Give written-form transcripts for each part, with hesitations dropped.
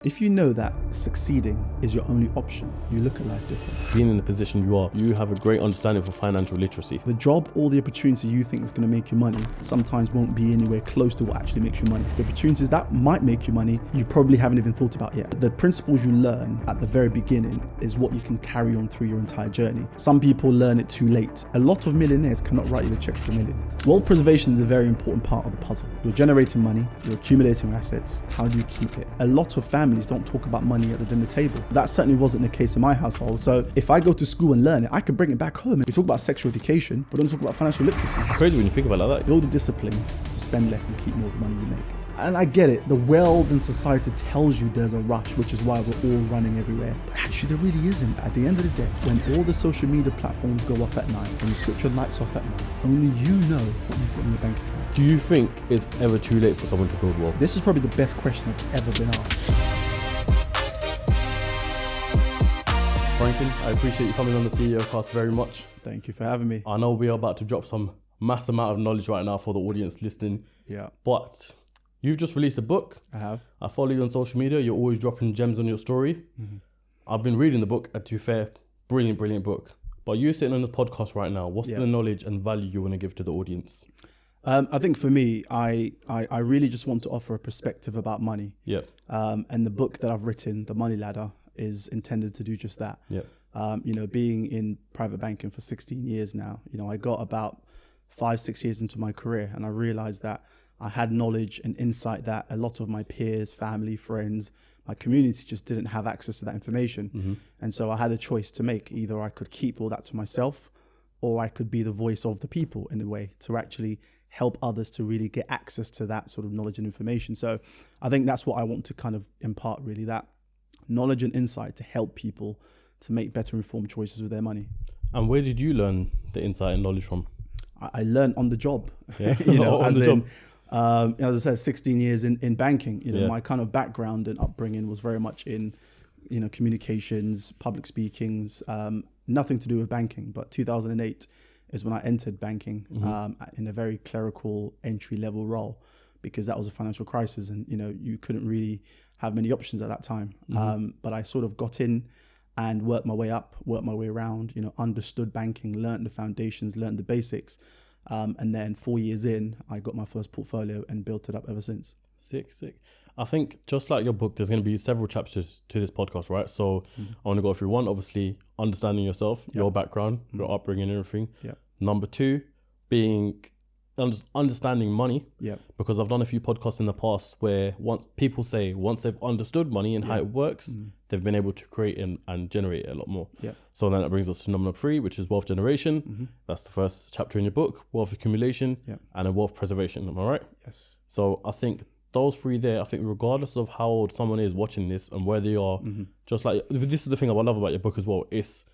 If you know that succeeding is your only option, you look at life different. Being in the position you are, you have a great understanding for financial literacy. The job or the opportunity you think is going to make you money sometimes won't be anywhere close to what actually makes you money. The opportunities that might make you money, you probably haven't even thought about yet. The principles you learn at the very beginning is what you can carry on through your entire journey. Some people learn it too late. A lot of millionaires cannot write you a check for $1 million. Wealth preservation is a very important part of the puzzle. You're generating money, you're accumulating assets. How do you keep it? A lot of families don't talk about money at the dinner table. That certainly wasn't the case in my household. So if I go to school and learn it, I could bring it back home. We talk about sexual education, but don't talk about financial literacy. Crazy when you think about it like that. Build the discipline to spend less and keep more of the money you make. And I get it, the world and society tells you there's a rush, which is why we're all running everywhere. But actually there really isn't. At the end of the day, when all the social media platforms go off at night, when you switch your lights off at night, only you know what you've got in your bank account. Do you think it's ever too late for someone to build wealth? This is probably the best question I've ever been asked. Franklin, I appreciate you coming on the CEOCAST very much. Thank you for having me. I know we are about to drop some mass amount of knowledge right now for the audience listening. Yeah. But you've just released a book. I have. I follow you on social media. You're always dropping gems on your story. Mm-hmm. I've been reading the book, and to be fair, brilliant book. But you're sitting on this podcast right now. What's the knowledge and value you want to give to the audience? I think for me, I really just want to offer a perspective about money. Yeah. And the book that I've written, The Money Ladder, is intended to do just that. Yeah. Being in private banking for 16 years now, I got about 5-6 years into my career and I realized that I had knowledge and insight that a lot of my peers, family, friends, my community just didn't have access to that information. Mm-hmm. And so I had a choice to make. Either I could keep all that to myself or I could be the voice of the people in a way to actually help others to really get access to that sort of knowledge and information. So I think that's what I want to kind of impart, really, that knowledge and insight to help people to make better informed choices with their money. And where did you learn the insight and knowledge from? I learned on the job, yeah. As I said, 16 years in banking, my kind of background and upbringing was very much in, communications, public speakings, nothing to do with banking. But 2008 is when I entered banking, in a very clerical entry level role, because that was a financial crisis and, you couldn't really have many options at that time. But I sort of got in and worked my way up, worked my way around, understood banking, learned the foundations, learned the basics. And then 4 years in, I got my first portfolio and built it up ever since. Sick. I think just like your book, there's going to be several chapters to this podcast, right? So I want to go through one, obviously, understanding yourself, your background, your upbringing and everything. Yep. Number 2, being understanding money. Yeah. Because I've done a few podcasts in the past where once they've understood money and how it works, they've been able to create and generate a lot more. Yeah. So then that brings us to number 3, which is wealth generation. That's the first chapter in your book, wealth accumulation and a wealth preservation. Am I right? Yes. So I think those 3 there, I think regardless of how old someone is watching this and where they are, just like, this is the thing I love about your book as well. It's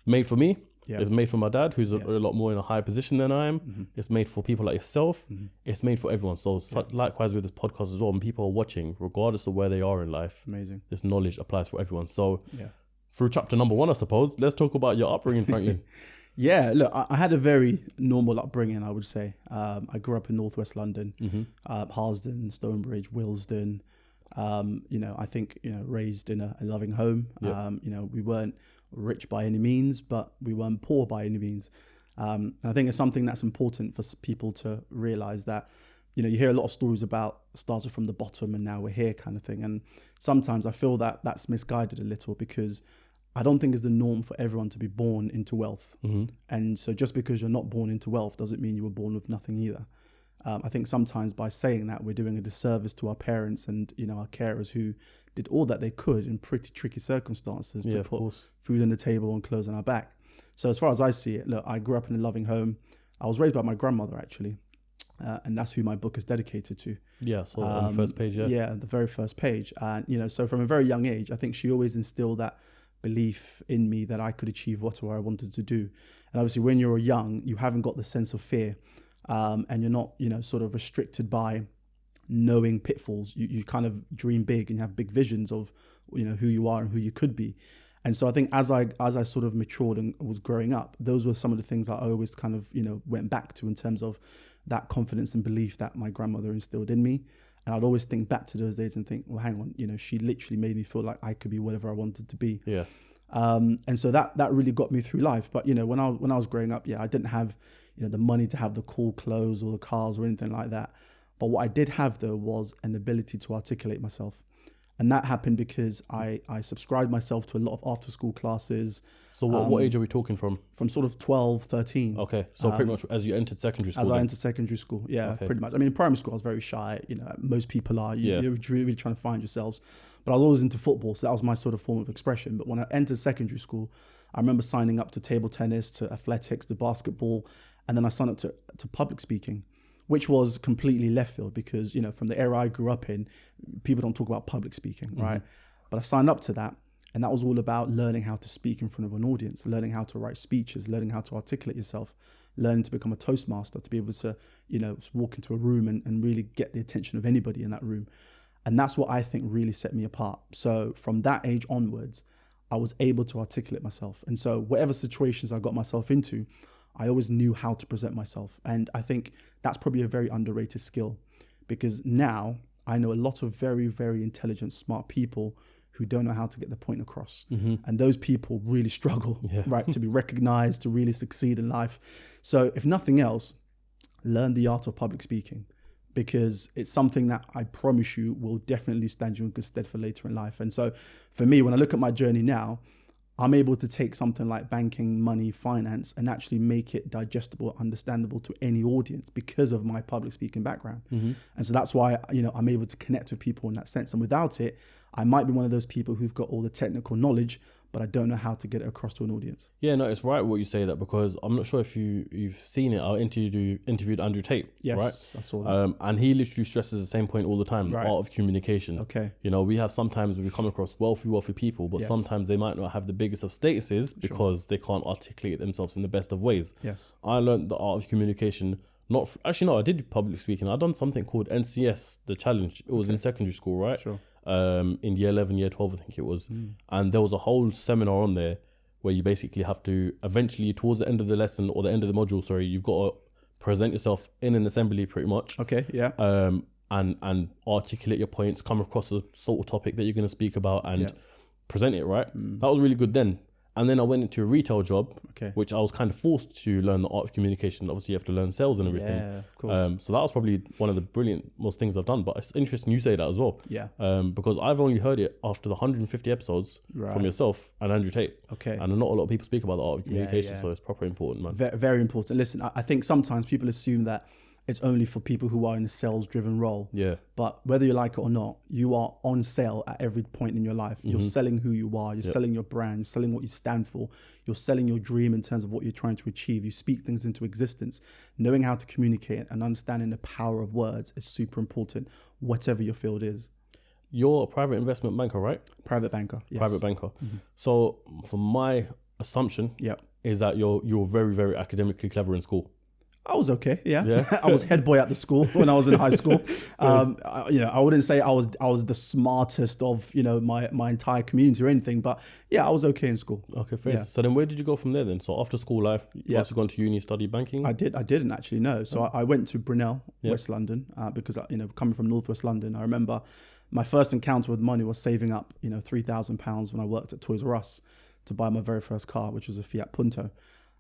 made for me. Yeah. It's made for my dad, who's a lot more in a higher position than I am. It's made for people like yourself. It's made for everyone. So likewise with this podcast as well, when people are watching, regardless of where they are in life, amazing, this knowledge applies for everyone. So through chapter number 1, I suppose, let's talk about your upbringing, Franklin. Yeah, look, I had a very normal upbringing, I would say. I grew up in northwest London, Harlesden, Stonebridge, Willesden. I think, raised in a loving home. We weren't rich by any means, but we weren't poor by any means. And I think it's something that's important for people to realize that, you hear a lot of stories about started from the bottom and now we're here kind of thing. And sometimes I feel that that's misguided a little, because I don't think it's the norm for everyone to be born into wealth. And so just because you're not born into wealth doesn't mean you were born with nothing either. I think sometimes by saying that, we're doing a disservice to our parents and, our carers who did all that they could in pretty tricky circumstances to put food on the table and clothes on our back. So as far as I see it, look, I grew up in a loving home. I was raised by my grandmother, actually. And that's who my book is dedicated to. Yeah, so on the first page, Yeah, the very first page. And, so from a very young age, I think she always instilled that belief in me that I could achieve whatever I wanted to do. And obviously when you're young, you haven't got the sense of fear. And you're not, sort of restricted by knowing pitfalls. You kind of dream big and you have big visions of, who you are and who you could be. And so I think as I sort of matured and was growing up, those were some of the things I always kind of, went back to in terms of that confidence and belief that my grandmother instilled in me. And I'd always think back to those days and think, well, hang on, you know, she literally made me feel like I could be whatever I wanted to be. Yeah. And so that really got me through life. But, you know, when I was growing up, I didn't have, you know, the money to have the cool clothes or the cars or anything like that. But what I did have, though, was an ability to articulate myself. And that happened because I subscribed myself to a lot of after school classes. So what age are we talking from? From sort of 12, 13. Okay. So pretty much as you entered secondary school. As I entered secondary school, pretty much. I mean, in primary school, I was very shy. You know, most people are. You're really trying to find yourselves. But I was always into football, so that was my sort of form of expression. But when I entered secondary school, I remember signing up to table tennis, to athletics, to basketball, and then I signed up to public speaking, which was completely left field because, you know, from the era I grew up in, people don't talk about public speaking, right? But I signed up to that, and that was all about learning how to speak in front of an audience, learning how to write speeches, learning how to articulate yourself, learning to become a Toastmaster, to be able to, you know, walk into a room and really get the attention of anybody in that room. And that's what I think really set me apart. So from that age onwards, I was able to articulate myself. And so whatever situations I got myself into, I always knew how to present myself. And I think that's probably a very underrated skill, because now I know a lot of very, very intelligent, smart people who don't know how to get the point across. And those people really struggle, right, to be recognized, to really succeed in life. So if nothing else, learn the art of public speaking, because it's something that I promise you will definitely stand you in good stead for later in life. And so for me, when I look at my journey now, I'm able to take something like banking, money, finance, and actually make it digestible, understandable to any audience because of my public speaking background. And so that's why, you know, I'm able to connect with people in that sense. And without it, I might be one of those people who've got all the technical knowledge, but I don't know how to get it across to an audience. Yeah, no, it's right what you say that, because I'm not sure if you've seen it. I interviewed Andrew Tate, yes, right? I saw that. And he literally stresses the same point all the time, the art of communication. Okay. You know, we have sometimes we come across wealthy people, but sometimes they might not have the biggest of statuses because they can't articulate themselves in the best of ways. Yes. I learned the art of communication. I did public speaking. I done something called NCS, the challenge. It was in secondary school, right? Sure. In year 11, year 12, I think it was. And there was a whole seminar on there where you basically have to eventually, towards the end of the lesson or the end of the module, you've got to present yourself in an assembly pretty much. Okay, yeah. And articulate your points, come across the sort of topic that you're going to speak about and present it, right? That was really good then. And then I went into a retail job, which I was kind of forced to learn the art of communication. Obviously, you have to learn sales and everything. Yeah, of course. So that was probably one of the most things I've done. But it's interesting you say that as well. Yeah. Because I've only heard it after the 150 episodes from yourself and Andrew Tate. Okay. And not a lot of people speak about the art of communication, so it's proper important, man. Very important. Listen, I think sometimes people assume that it's only for people who are in a sales-driven role. Yeah. But whether you like it or not, you are on sale at every point in your life. You're selling who you are. You're selling your brand. You're selling what you stand for. You're selling your dream in terms of what you're trying to achieve. You speak things into existence. Knowing how to communicate and understanding the power of words is super important, whatever your field is. You're a private investment banker, right? Private banker, yes. Private banker. So from my assumption is that you're very, very academically clever in school. I was okay, yeah. I was head boy at the school when I was in high school. I wouldn't say I was the smartest of my entire community or anything, but yeah, I was okay in school. Okay, fair. Yeah. So then, where did you go from there then? So after school life, you must have gone to uni, study banking. I didn't actually know. So I went to Brunel, West London, because coming from Northwest London, I remember my first encounter with money was saving up £3,000 when I worked at Toys R Us to buy my very first car, which was a Fiat Punto.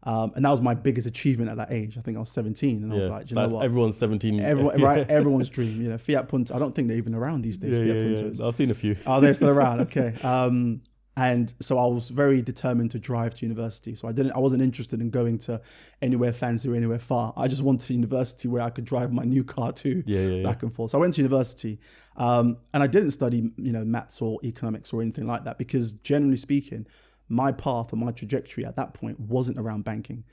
And that was my biggest achievement at that age. I think I was 17 and I was like, do you know what? Everyone's 17. Right? Everyone's dream. Fiat Punto. I don't think they're even around these days, Fiat Puntos. I've seen a few. Oh, they're still around. Okay. And so I was very determined to drive to university. So I wasn't interested in going to anywhere fancy or anywhere far. I just wanted a university where I could drive my new car to back and forth. So I went to university, and I didn't study, maths or economics or anything like that, because generally speaking, my path or my trajectory at that point wasn't around banking.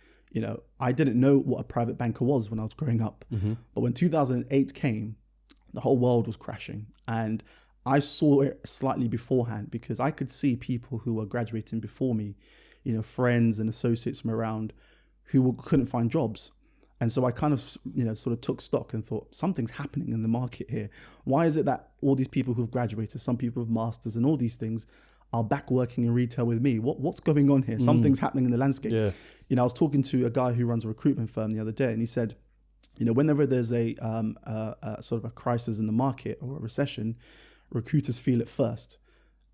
I didn't know what a private banker was when I was growing up. But when 2008 came, the whole world was crashing. And I saw it slightly beforehand because I could see people who were graduating before me, friends and associates from around who couldn't find jobs. And so I kind of, sort of took stock and thought, something's happening in the market here. Why is it that all these people who've graduated, some people with masters and all these things, are back working in retail with me? What's going on here? Something's happening in the landscape. I was talking to a guy who runs a recruitment firm the other day, and he said, whenever there's a sort of a crisis in the market or a recession, recruiters feel it first.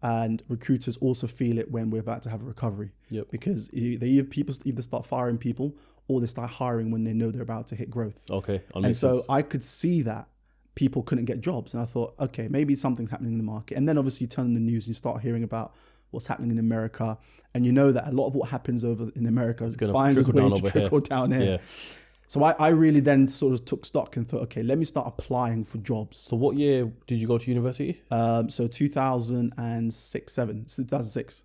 And recruiters also feel it when we're about to have a recovery. Yep. Because people either start firing people or they start hiring when they know they're about to hit growth. Okay. And so I could see that people couldn't get jobs. And I thought, okay, maybe something's happening in the market. And then obviously you turn on the news and you start hearing about what's happening in America. And you know that a lot of what happens over in America finds its way to trickle down here. Yeah. So I really then sort of took stock and thought, okay, let me start applying for jobs. So what year did you go to university? So 2006.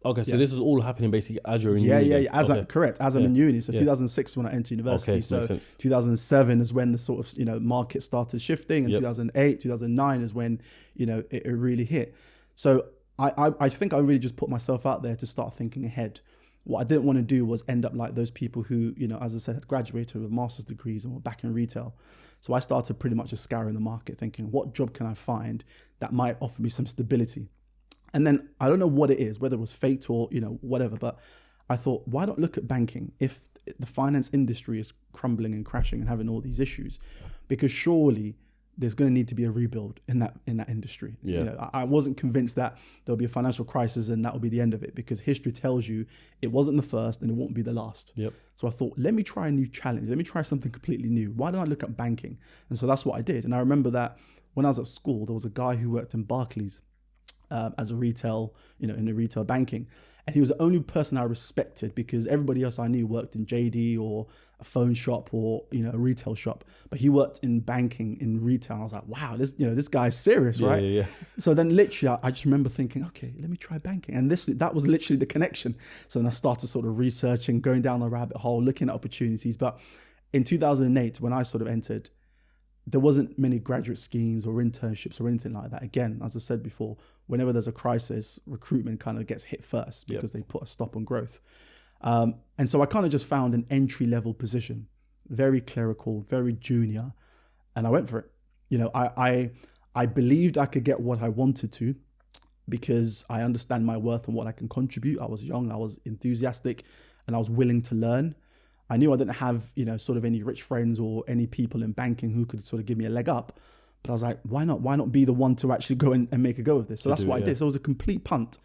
Okay, so this is all happening basically as you're in uni. Yeah. Correct. As I'm in uni. So 2006 when I entered university. So 2007 is when the sort of, market started shifting, and 2008, 2009 is when, it really hit. So I think I really just put myself out there to start thinking ahead. What I didn't want to do was end up like those people who, as I said, had graduated with master's degrees and were back in retail. So I started pretty much just scouring the market, thinking, what job can I find that might offer me some stability? And then I don't know what it is, whether it was fate or, whatever, but I thought, why not look at banking if the finance industry is crumbling and crashing and having all these issues? Because surely there's going to need to be a rebuild in that industry. Yeah. I wasn't convinced that there'll be a financial crisis and that will be the end of it, because history tells you it wasn't the first and it won't be the last. Yep. So I thought, let me try a new challenge. Let me try something completely new. Why don't I look at banking? And so that's what I did. And I remember that when I was at school, there was a guy who worked in Barclays as a retail, in the retail banking. And he was the only person I respected, because everybody else I knew worked in JD or a phone shop or, a retail shop. But he worked in banking, in retail. I was like, wow, this guy's serious, right? Yeah. So then literally I just remember thinking, okay, let me try banking. And that was literally the connection. So then I started sort of researching, going down the rabbit hole, looking at opportunities. But in 2008, when I sort of entered, there wasn't many graduate schemes or internships or anything like that. Again, as I said before, whenever there's a crisis, recruitment kind of gets hit first because they put a stop on growth. And so I kind of just found an entry-level position, very clerical, very junior, and I went for it. I believed I could get what I wanted to, because I understand my worth and what I can contribute. I was young, I was enthusiastic, and I was willing to learn. I knew I didn't have, sort of any rich friends or any people in banking who could sort of give me a leg up. But I was like, why not? Why not be the one to actually go and make a go of this? So that's what I did. So it was a complete punt,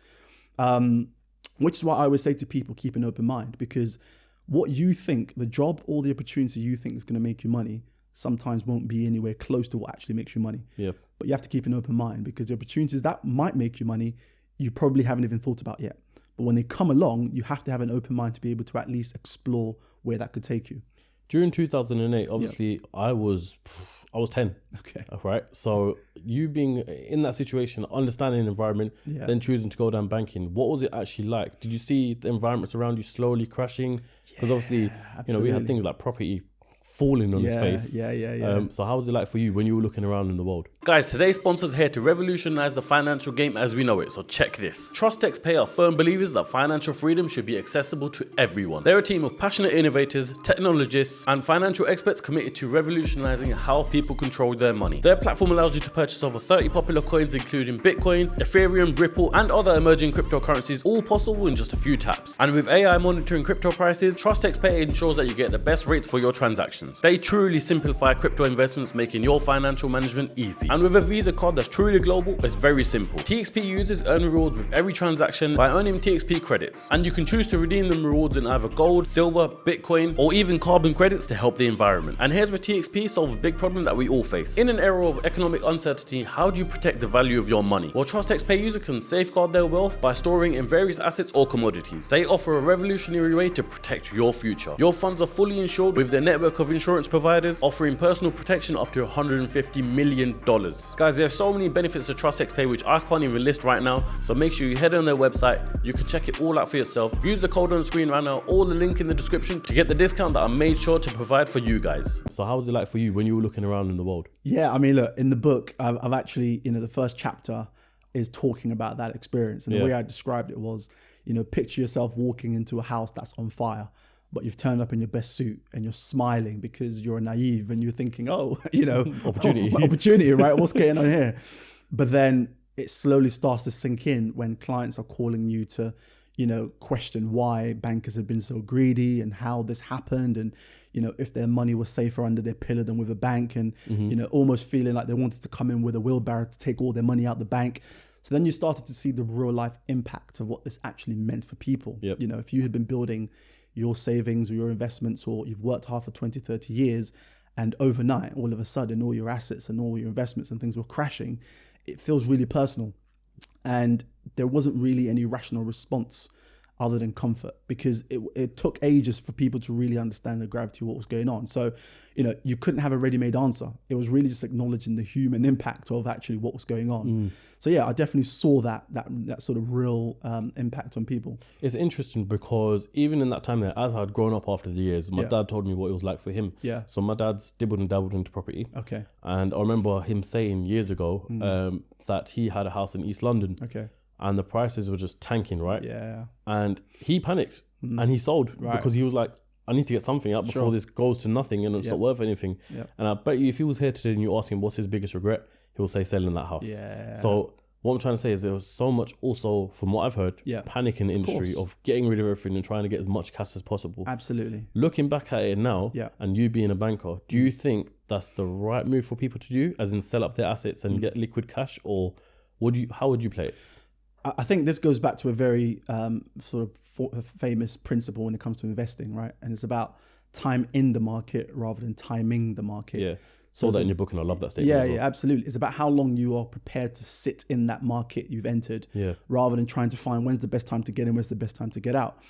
which is why I always say to people, keep an open mind, because what you think, the job or the opportunity you think is going to make you money, sometimes won't be anywhere close to what actually makes you money. Yeah. But you have to keep an open mind, because the opportunities that might make you money, you probably haven't even thought about yet. But when they come along, you have to have an open mind to be able to at least explore where that could take you. During 2008, obviously, I was 10. Okay. Right. So you being in that situation, understanding the environment, then choosing to go down banking, what was it actually like? Did you see the environments around you slowly crashing? Because obviously, we had things like property falling on his face. Yeah. So how was it like for you when you were looking around in the world? Guys, today's sponsors here to revolutionize the financial game as we know it, so check this. TrustXPay are firm believers that financial freedom should be accessible to everyone. They're a team of passionate innovators, technologists, and financial experts committed to revolutionizing how people control their money. Their platform allows you to purchase over 30 popular coins, including Bitcoin, Ethereum, Ripple, and other emerging cryptocurrencies, all possible in just a few taps. And with AI monitoring crypto prices, TrustXPay ensures that you get the best rates for your transactions. They truly simplify crypto investments, making your financial management easy. And with a Visa card that's truly global, it's very simple. TXP users earn rewards with every transaction by earning TXP credits. And you can choose to redeem them rewards in either gold, silver, Bitcoin, or even carbon credits to help the environment. And here's where TXP solves a big problem that we all face. In an era of economic uncertainty, how do you protect the value of your money? Well, TrustXPay user can safeguard their wealth by storing in various assets or commodities. They offer a revolutionary way to protect your future. Your funds are fully insured with their network of insurance providers, offering personal protection up to $150 million. Guys, there are so many benefits to TrustXPay which I can't even list right now, so make sure you head on their website. You can check it all out for yourself. Use the code on the screen right now or the link in the description to get the discount that I made sure to provide for you guys. So how was it like for you when you were looking around in the world? Yeah, I mean, look, in the book, I've actually, the first chapter is talking about that experience. And the way I described it was, picture yourself walking into a house that's on fire, but you've turned up in your best suit and you're smiling because you're naive and you're thinking, opportunity, right? What's going on here? But then it slowly starts to sink in when clients are calling you to, question why bankers have been so greedy and how this happened, and if their money was safer under their pillow than with a bank, and almost feeling like they wanted to come in with a wheelbarrow to take all their money out the bank. So then you started to see the real life impact of what this actually meant for people. Yep. If you had been building your savings or your investments, or you've worked hard for 20, 30 years, and overnight, all of a sudden, all your assets and all your investments and things were crashing, it feels really personal. And there wasn't really any rational response other than comfort, because it took ages for people to really understand the gravity of what was going on. So, you couldn't have a ready-made answer. It was really just acknowledging the human impact of actually what was going on. So yeah, I definitely saw that sort of real impact on people. It's interesting because even in that time there, as I'd grown up after the years, my dad told me what it was like for him. Yeah. So my dad's dibbled and dabbled into property. Okay. And I remember him saying years ago that he had a house in East London. Okay. And the prices were just tanking, right? Yeah. And he panicked and he sold because he was like, I need to get something out before this goes to nothing and it's not worth anything. Yep. And I bet you if he was here today and you ask him what's his biggest regret, he will say selling that house. Yeah. So what I'm trying to say is there was so much also, from what I've heard, panic in the industry of getting rid of everything and trying to get as much cash as possible. Absolutely. Looking back at it now and you being a banker, do you think that's the right move for people to do, as in sell up their assets and get liquid cash, or how would you play it? I think this goes back to a very famous principle when it comes to investing, right? And it's about time in the market rather than timing the market. Yeah. Saw that in your book and I love that statement. Yeah, yeah, absolutely. It's about how long you are prepared to sit in that market you've entered, rather than trying to find when's the best time to get in, when's the best time to get out.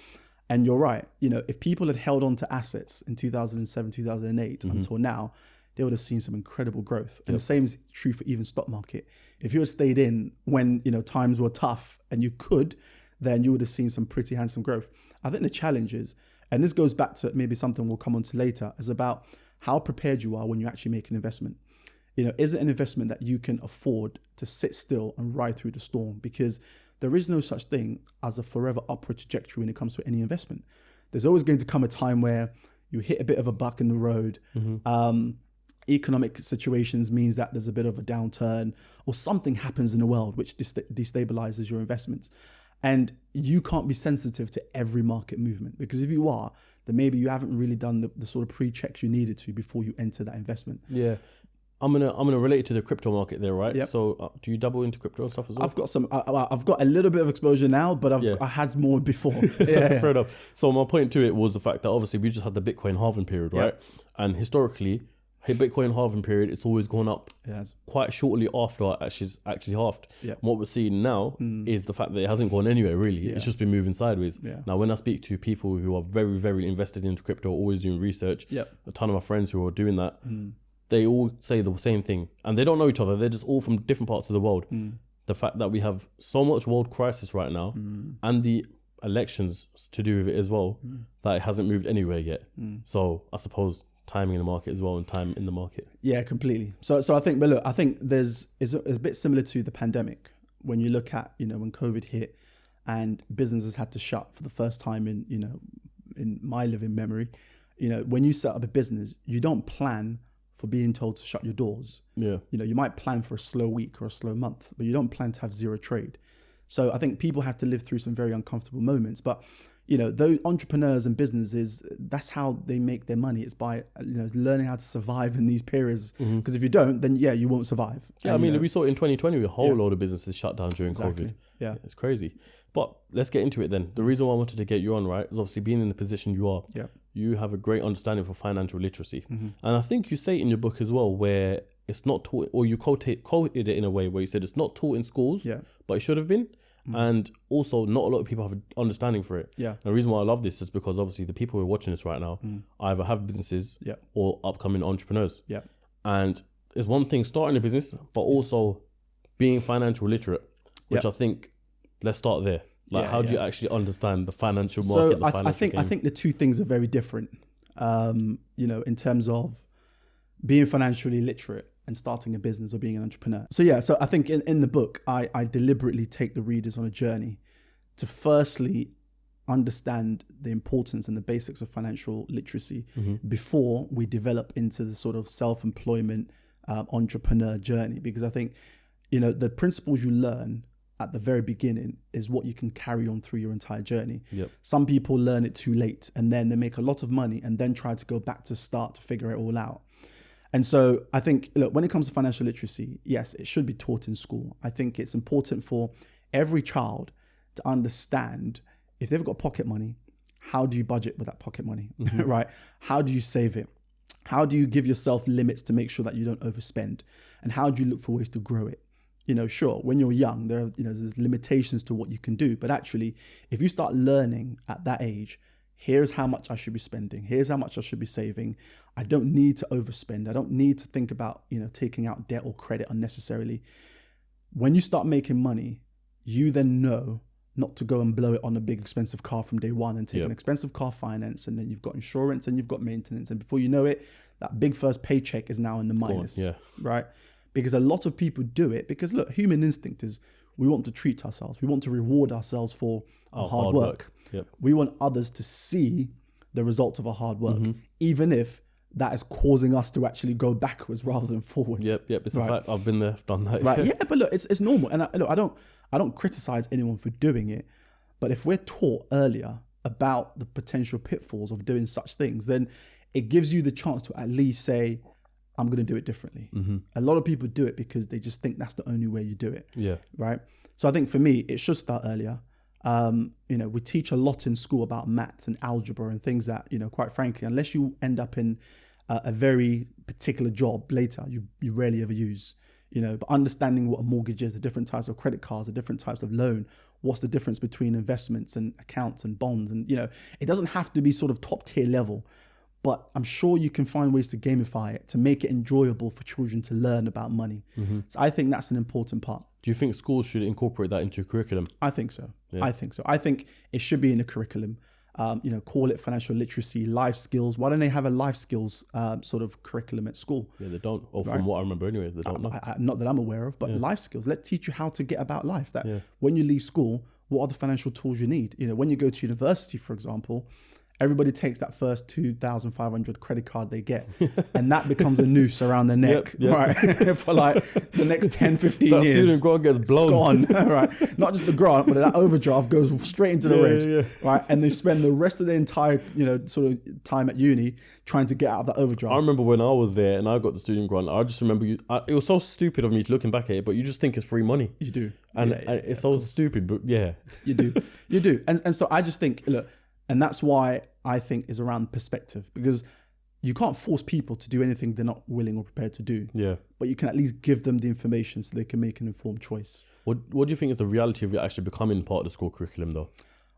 And you're right. If people had held on to assets in 2007, 2008 until now, they would have seen some incredible growth. And the same is true for even stock market. If you had stayed in when, times were tough and you could, then you would have seen some pretty handsome growth. I think the challenge is, and this goes back to maybe something we'll come on to later, is about how prepared you are when you actually make an investment. Is it an investment that you can afford to sit still and ride through the storm? Because there is no such thing as a forever upward trajectory when it comes to any investment. There's always going to come a time where you hit a bit of a buck in the road. Economic situations means that there's a bit of a downturn, or something happens in the world which destabilizes your investments. And you can't be sensitive to every market movement, because if you are, then maybe you haven't really done the sort of pre-checks you needed to before you enter that investment. Yeah. I'm gonna relate it to the crypto market there, right? Yep. So do you dabble into crypto and stuff as well? I've got some. I've got a little bit of exposure now, but I had more before. Fair enough. So my point to it was the fact that obviously we just had the Bitcoin halving period, right? And historically, Bitcoin halving period, it's always gone up quite shortly after it's actually halved. Yep. What we're seeing now is the fact that it hasn't gone anywhere really. It's just been moving sideways. Now, when I speak to people who are very, very invested into crypto, always doing research, a ton of my friends who are doing that, they all say the same thing. And they don't know each other. They're just all from different parts of the world. The fact that we have so much world crisis right now and the elections to do with it as well, that it hasn't moved anywhere yet. So I suppose timing in the market as well, and time in the market. Yeah, completely. So I think, but look, I think it's a bit similar to the pandemic. When you look at, when COVID hit and businesses had to shut for the first time in my living memory, when you set up a business, you don't plan for being told to shut your doors. Yeah. You might plan for a slow week or a slow month, but you don't plan to have zero trade. So I think people have to live through some very uncomfortable moments, but those entrepreneurs and businesses, that's how they make their money. It's by learning how to survive in these periods. Because if you don't, then you won't survive. Yeah, and, we saw it in 2020, a whole load of businesses shut down during COVID. Yeah, it's crazy. But let's get into it then. The reason why I wanted to get you on, right, is obviously being in the position you are. Yeah, you have a great understanding for financial literacy, and I think you say it in your book as well, where it's not taught, or you quoted it in a way where you said it's not taught in schools, but it should have been. And also, not a lot of people have an understanding for it. Yeah. And the reason why I love this is because obviously the people who are watching this right now either have businesses or upcoming entrepreneurs. Yeah. And it's one thing starting a business, but also being financial literate, which I think, let's start there. How do you actually understand the financial market? So I think the two things are very different. In terms of being financially literate and starting a business or being an entrepreneur. So I think in the book, I deliberately take the readers on a journey to firstly understand the importance and the basics of financial literacy before we develop into the sort of self-employment entrepreneur journey. Because I think, the principles you learn at the very beginning is what you can carry on through your entire journey. Yep. Some people learn it too late and then they make a lot of money and then try to go back to start to figure it all out. And so I think, look, when it comes to financial literacy, yes, it should be taught in school. I think it's important for every child to understand if they've got pocket money, how do you budget with that pocket money, right? How do you save it? How do you give yourself limits to make sure that you don't overspend? And how do you look for ways to grow it? Sure, when you're young, there's limitations to what you can do. But actually, if you start learning at that age, here's how much I should be spending. Here's how much I should be saving. I don't need to overspend. I don't need to think about, taking out debt or credit unnecessarily. When you start making money, you then know not to go and blow it on a big expensive car from day one and take an expensive car finance, and then you've got insurance and you've got maintenance. And before you know it, that big first paycheck is now in the minus, right? Because a lot of people do it because, look, human instinct is we want to treat ourselves. We want to reward ourselves for our hard work. Yep. We want others to see the results of our hard work, even if that is causing us to actually go backwards rather than forwards. Yep. It's a fact. I've been there, done that. Right. Yeah, but look, it's normal. And I don't criticize anyone for doing it. But if we're taught earlier about the potential pitfalls of doing such things, then it gives you the chance to at least say, I'm going to do it differently. A lot of people do it because they just think that's the only way you do it. Yeah. Right. So I think for me, it should start earlier. We teach a lot in school about maths and algebra and things that, quite frankly, unless you end up in a very particular job later, you rarely ever use, but understanding what a mortgage is, the different types of credit cards, the different types of loan, what's the difference between investments and accounts and bonds. And, it doesn't have to be sort of top tier level, but I'm sure you can find ways to gamify it, to make it enjoyable for children to learn about money. So I think that's an important part. Do you think schools should incorporate that into curriculum? I think so. Yeah. I think so. I think it should be in the curriculum. Call it financial literacy, life skills. Why don't they have a life skills sort of curriculum at school? Yeah, they don't. Or from what I remember anyway, they don't know. Not that I'm aware of, but life skills. Let's teach you how to get about life. That when you leave school, what are the financial tools you need? When you go to university, for example, everybody takes that first 2,500 credit card they get, and that becomes a noose around their neck, right? For like the next 10, 15 that years. Student grant gets blown. It's gone, right? Not just the grant, but that overdraft goes straight into the red, right? And they spend the rest of their entire, sort of time at uni trying to get out of that overdraft. I remember when I was there and I got the student grant, I just remember it was so stupid of me looking back at it, but you just think it's free money. You do. And it's so stupid, but You do. And so I just think, look, and that's why I think is around perspective, because you can't force people to do anything they're not willing or prepared to do. Yeah. But you can at least give them the information so they can make an informed choice. What do you think is the reality of it actually becoming part of the school curriculum though?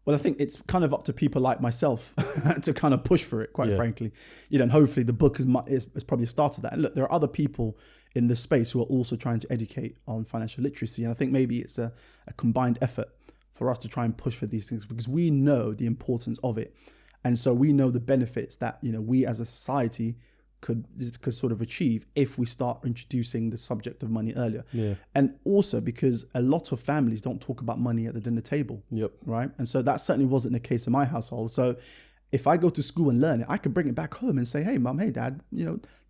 Well, I think it's kind of up to people like myself to kind of push for it, quite frankly. And hopefully the book is probably a start of that. And look, there are other people in this space who are also trying to educate on financial literacy. And I think maybe it's a combined effort for us to try and push for these things, because we know the importance of it. And so we know the benefits that, we as a society could sort of achieve if we start introducing the subject of money earlier. Yeah. And also because a lot of families don't talk about money at the dinner table. Yep. Right. And so that certainly wasn't the case in my household. So if I go to school and learn it, I could bring it back home and say, hey, mum, hey, dad,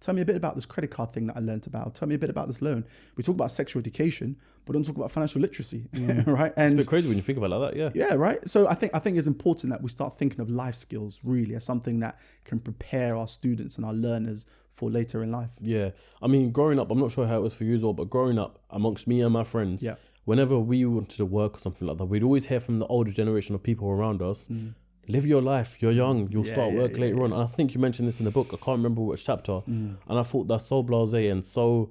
tell me a bit about this credit card thing that I learned about. Tell me a bit about this loan. We talk about sexual education, but don't talk about financial literacy, right? And it's a bit crazy when you think about it like that, yeah. Yeah, right? So I think it's important that we start thinking of life skills really as something that can prepare our students and our learners for later in life. Yeah. I mean, growing up, I'm not sure how it was for you as well, but growing up amongst me and my friends, whenever we wanted to work or something like that, we'd always hear from the older generation of people around us, live your life. You're young. You'll start work later on. And I think you mentioned this in the book. I can't remember which chapter. And I thought that's so blasé and so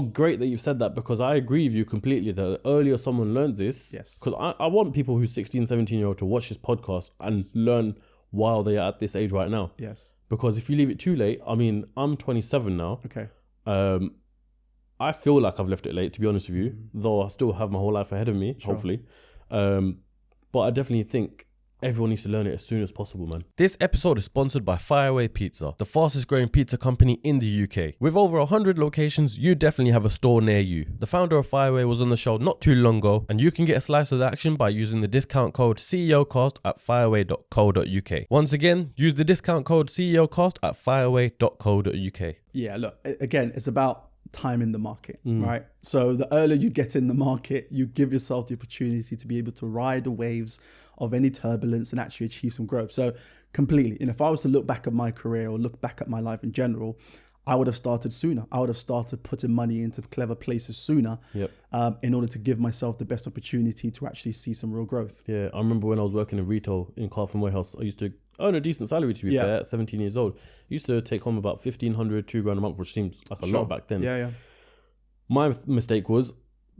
great that you've said that, because I agree with you completely that the earlier someone learns this, because I want people who's 16, 17-year-old to watch this podcast and learn while they are at this age right now. Yes. Because if you leave it too late, I mean, I'm 27 now. Okay. I feel like I've left it late, to be honest with you, though I still have my whole life ahead of me, hopefully. But I definitely think everyone needs to learn it as soon as possible, man. This episode is sponsored by Fireaway Pizza, the fastest growing pizza company in the UK. With over 100 locations, you definitely have a store near you. The founder of Fireaway was on the show not too long ago, and you can get a slice of the action by using the discount code CEOCAST at fireaway.co.uk. Once again, use the discount code CEOCAST at fireaway.co.uk. Yeah, look, again, it's about time in the market, right? So the earlier you get in the market, you give yourself the opportunity to be able to ride the waves of any turbulence and actually achieve some growth. So completely. And if I was to look back at my career or look back at my life in general, I would have started sooner. I would have started putting money into clever places sooner in order to give myself the best opportunity to actually see some real growth. Yeah, I remember when I was working in retail in Carlton Warehouse, I used to earn a decent salary, to be fair, at 17 years old. I used to take home about 1,500, $2,000 a month, which seems like a lot back then. Yeah. My mistake was,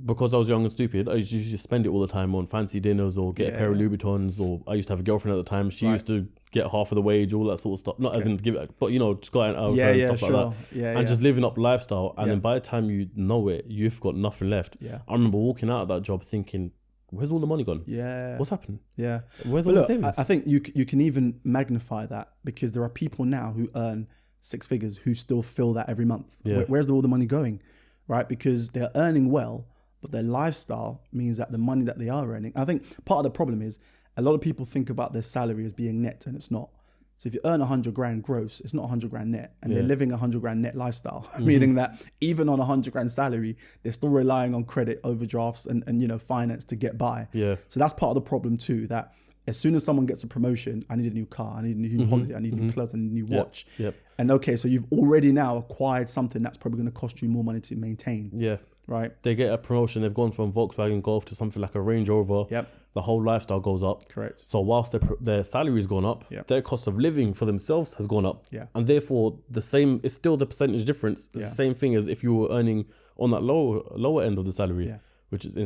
because I was young and stupid, I used to spend it all the time on fancy dinners or get a pair of Louboutins, or I used to have a girlfriend at the time. She used to get half of the wage, all that sort of stuff. Not as in give it, but just go out and stuff like that. And just living up lifestyle. And then by the time you know it, you've got nothing left. Yeah. I remember walking out of that job thinking, where's all the money gone? Yeah. What's happened? Yeah. Where's all the savings? I think you can even magnify that, because there are people now who earn six figures who still feel that every month. Yeah. Where's all the money going? Right? Because they're earning well, but their lifestyle means that the money that they are earning, I think part of the problem is a lot of people think about their salary as being net, and it's not. So if you earn 100 grand gross, it's not 100 grand net, and they're living 100 grand net lifestyle, meaning that even on 100 grand salary, they're still relying on credit, overdrafts, and finance to get by. Yeah. So that's part of the problem too, that as soon as someone gets a promotion, I need a new car, I need a new holiday, I need new clothes, I need a new watch. Yep. And okay, so you've already now acquired something that's probably going to cost you more money to maintain. Yeah. Right. They get a promotion. They've gone from Volkswagen Golf to something like a Range Rover. Yep. The whole lifestyle goes up. Correct. So whilst their salary's gone up, their cost of living for themselves has gone up. Yeah. And therefore, it's still the percentage difference. It's the same thing as if you were earning on that lower end of the salary. Yeah. Which is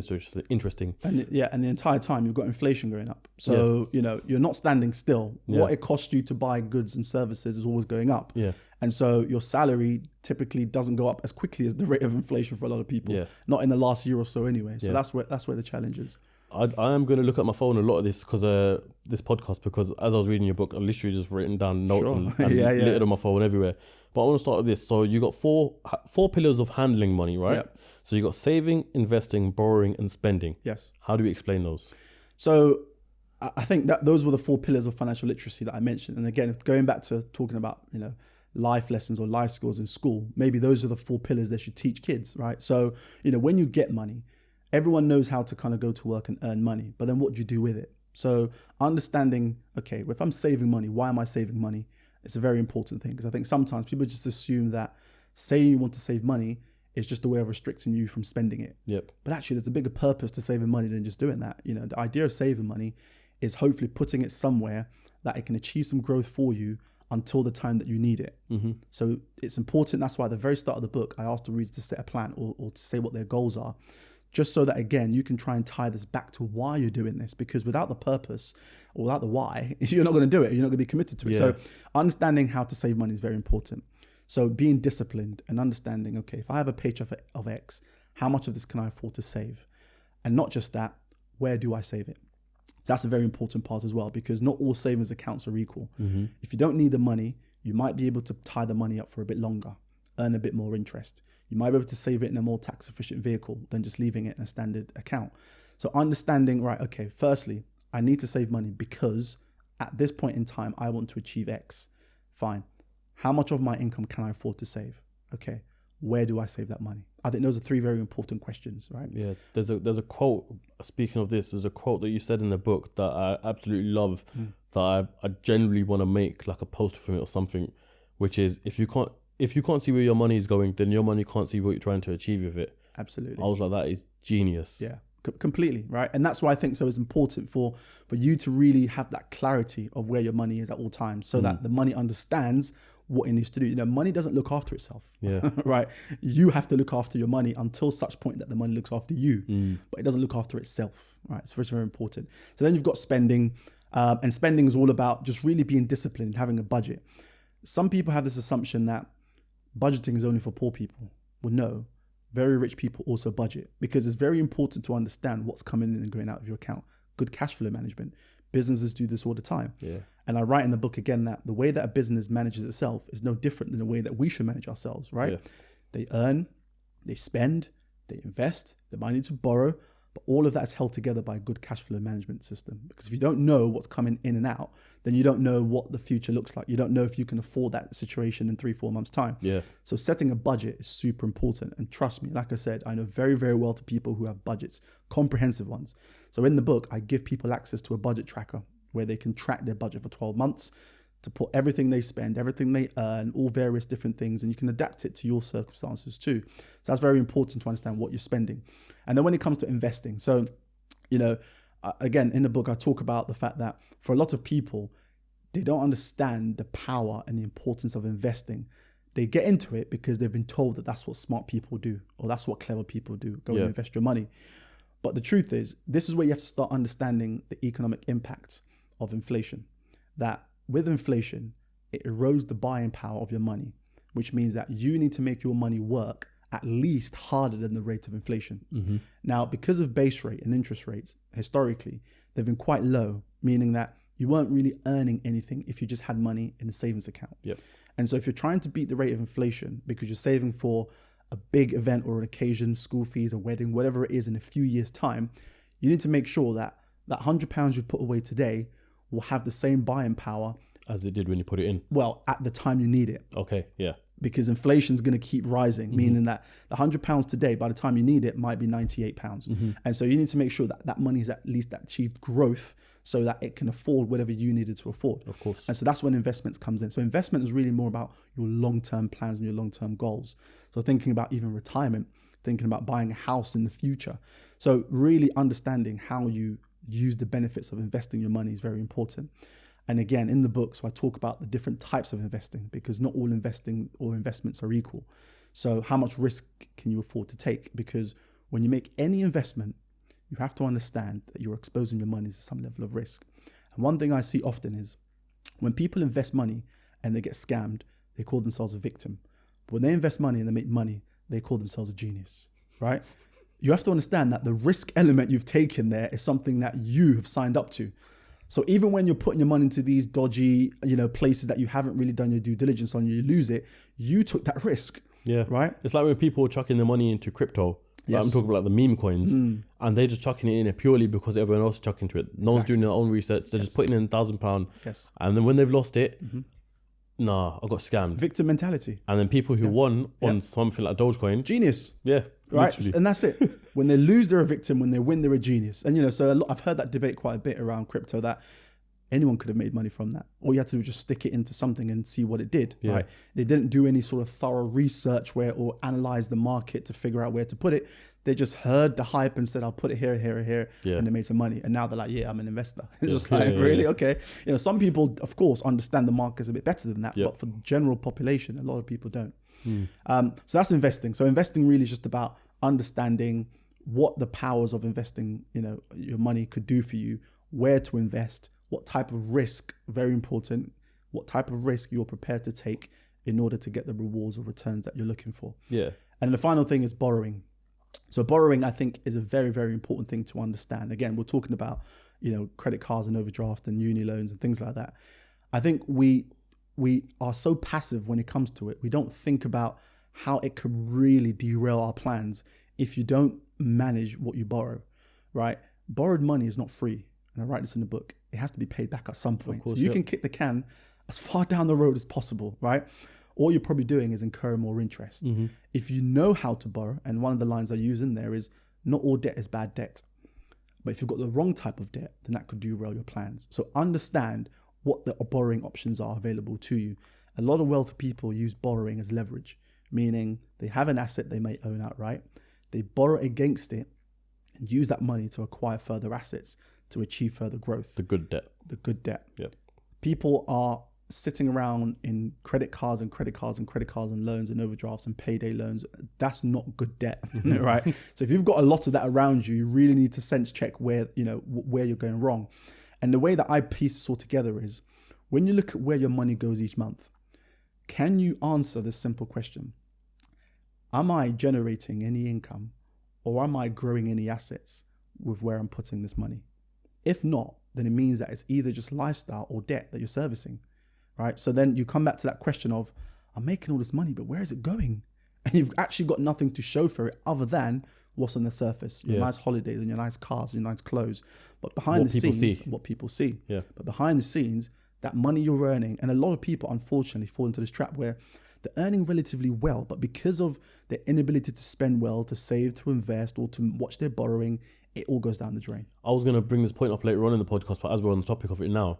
interesting. And the entire time you've got inflation going up. So, you're not standing still. Yeah. What it costs you to buy goods and services is always going up. Yeah. And so your salary typically doesn't go up as quickly as the rate of inflation for a lot of people. Yeah. Not in the last year or so anyway. So that's where the challenge is. I am going to look at my phone a lot of this this podcast, because as I was reading your book, I literally just written down notes and littered on my phone everywhere. But I want to start with this. So you got four pillars of handling money, right? Yep. So you got saving, investing, borrowing, and spending. Yes. How do we explain those? So I think that those were the 4 pillars of financial literacy that I mentioned. And again, going back to talking about, life lessons or life skills in school, maybe those are the 4 pillars they should teach kids, right? So, when you get money, everyone knows how to kind of go to work and earn money, but then what do you do with it? So understanding, okay, if I'm saving money, why am I saving money? It's a very important thing, because I think sometimes people just assume that saying you want to save money is just a way of restricting you from spending it. Yep. But actually there's a bigger purpose to saving money than just doing that. The idea of saving money is hopefully putting it somewhere that it can achieve some growth for you until the time that you need it. So it's important. That's why at the very start of the book, I asked the reader to set a plan or to say what their goals are, just so that, again, you can try and tie this back to why you're doing this, because without the purpose or without the why, you're not going to do it. You're not going to be committed to it. So understanding how to save money is very important. So being disciplined and understanding, okay, if I have a paycheck of X, how much of this can I afford to save? And not just that, where do I save it? So that's a very important part as well, because not all savings accounts are equal. If you don't need the money, you might be able to tie the money up for a bit longer, earn a bit more interest. You might be able to save it in a more tax efficient vehicle than just leaving it in a standard account. So understanding, right, okay, firstly, I need to save money because at this point in time, I want to achieve X. Fine. How much of my income can I afford to save? Okay. Where do I save that money? I think those are 3 very important questions, right? Yeah. There's a quote, speaking of this, there's a quote that you said in the book that I absolutely love, that I genuinely want to make like a poster from it or something, which is if you can't see where your money is going, then your money can't see what you're trying to achieve with it. Absolutely. I was like, that is genius. Yeah, completely, right? And that's why I think so it's important for you to really have that clarity of where your money is at all times, so that the money understands what it needs to do. Money doesn't look after itself, right? You have to look after your money until such point that the money looks after you, but it doesn't look after itself, right? It's very, very important. So then you've got spending, and spending is all about just really being disciplined, having a budget. Some people have this assumption that budgeting is only for poor people. Well, no, very rich people also budget, because it's very important to understand what's coming in and going out of your account. Good cash flow management. Businesses do this all the time. Yeah. And I write in the book again that the way that a business manages itself is no different than the way that we should manage ourselves, right? Yeah. They earn, they spend, they invest, they might need to borrow, But all of that is held together by a good cash flow management system. Because if you don't know what's coming in and out, then you don't know what the future looks like. You don't know if you can afford that situation in 3-4 months' time. Yeah. So setting a budget is super important. And trust me, like I said, I know very, very wealthy people who have budgets, comprehensive ones. So in the book, I give people access to a budget tracker where they can track their budget for 12 months to put everything they spend, everything they earn, all various different things, and you can adapt it to your circumstances too. So that's very important to understand what you're spending. And then when it comes to investing, so, again, in the book, I talk about the fact that for a lot of people, they don't understand the power and the importance of investing. They get into it because they've been told that that's what smart people do, or that's what clever people do, go and invest your money. But the truth is, this is where you have to start understanding the economic impact of inflation. That with inflation, it erodes the buying power of your money, which means that you need to make your money work at least harder than the rate of inflation. Now, because of base rate and interest rates, historically, they've been quite low, meaning that you weren't really earning anything if you just had money in a savings account. Yep. And so if you're trying to beat the rate of inflation because you're saving for a big event or an occasion, school fees, a wedding, whatever it is in a few years' time, you need to make sure that that £100 you've put away today will have the same buying power as it did when you put it in. Well, at the time you need it. Okay, yeah. Because inflation is going to keep rising, meaning that the £100 today, by the time you need it, might be £98. And so you need to make sure that that money has at least achieved growth so that it can afford whatever you needed to afford. Of course. And so that's when investments comes in. So investment is really more about your long-term plans and your long-term goals. So thinking about even retirement, thinking about buying a house in the future. So really understanding how you use the benefits of investing your money is very important. And again, in the book, so I talk about the different types of investing because not all investing or investments are equal. So how much risk can you afford to take? Because when you make any investment, you have to understand that you're exposing your money to some level of risk. And one thing I see often is when people invest money and they get scammed, they call themselves a victim. But when they invest money and they make money, they call themselves a genius, right? You have to understand that the risk element you've taken there is something that you have signed up to. So even when you're putting your money into these dodgy, places that you haven't really done your due diligence on, you lose it, you took that risk. Yeah. Right? It's like when people are chucking their money into crypto. Like I'm talking about the meme coins, and they're just chucking it in purely because everyone else is chucking into it. No one's doing their own research. They're just putting in £1,000. Yes. And then when they've lost it, I got scammed. Victim mentality. And then people who won on something like Dogecoin. Genius. Yeah. Right. Literally. And that's it. When they lose, they're a victim. When they win, they're a genius. And, so I've heard that debate quite a bit around crypto that anyone could have made money from that. All you had to do was just stick it into something and see what it did, right? They didn't do any sort of thorough research or analyze the market to figure out where to put it. They just heard the hype and said, I'll put it here, here, here, and they made some money. And now they're like, I'm an investor. It's just like, really? Okay. Some people, of course, understand the markets a bit better than that, but for the general population, a lot of people don't. So that's investing. So investing really is just about understanding what the powers of investing, your money could do for you, where to invest, what type of risk, very important, what type of risk you're prepared to take in order to get the rewards or returns that you're looking for. Yeah. And the final thing is borrowing. So borrowing, I think, is a very, very important thing to understand. Again, we're talking about, credit cards and overdraft and uni loans and things like that. I think we are so passive when it comes to it. We don't think about how it could really derail our plans if you don't manage what you borrow, right? Borrowed money is not free. And I write this in the book. It has to be paid back at some point. Course, so you can kick the can as far down the road as possible, right? All you're probably doing is incurring more interest. If you know how to borrow, and one of the lines I use in there is, not all debt is bad debt. But if you've got the wrong type of debt, then that could derail your plans. So understand what the borrowing options are available to you. A lot of wealthy people use borrowing as leverage, meaning they have an asset they may own outright. They borrow against it and use that money to acquire further assets to achieve further growth. The good debt. The good debt. Yeah. People are sitting around in credit cards and loans and overdrafts and payday loans. That's not good debt, right? So if you've got a lot of that around you, you really need to sense check where you're going wrong. And the way that I piece this all together is when you look at where your money goes each month, can you answer this simple question? Am I generating any income or am I growing any assets with where I'm putting this money? If not, then it means that it's either just lifestyle or debt that you're servicing, right? So then you come back to that question of, I'm making all this money, but where is it going? and you've actually got nothing to show for it other than what's on the surface, your nice holidays and your nice cars, your nice clothes. But behind the scenes, what people see. Yeah. But behind the scenes, that money you're earning, and a lot of people unfortunately fall into this trap where they're earning relatively well, but because of their inability to spend well, to save, to invest, or to watch their borrowing, it all goes down the drain. I was going to bring this point up later on in the podcast, but as we're on the topic of it now,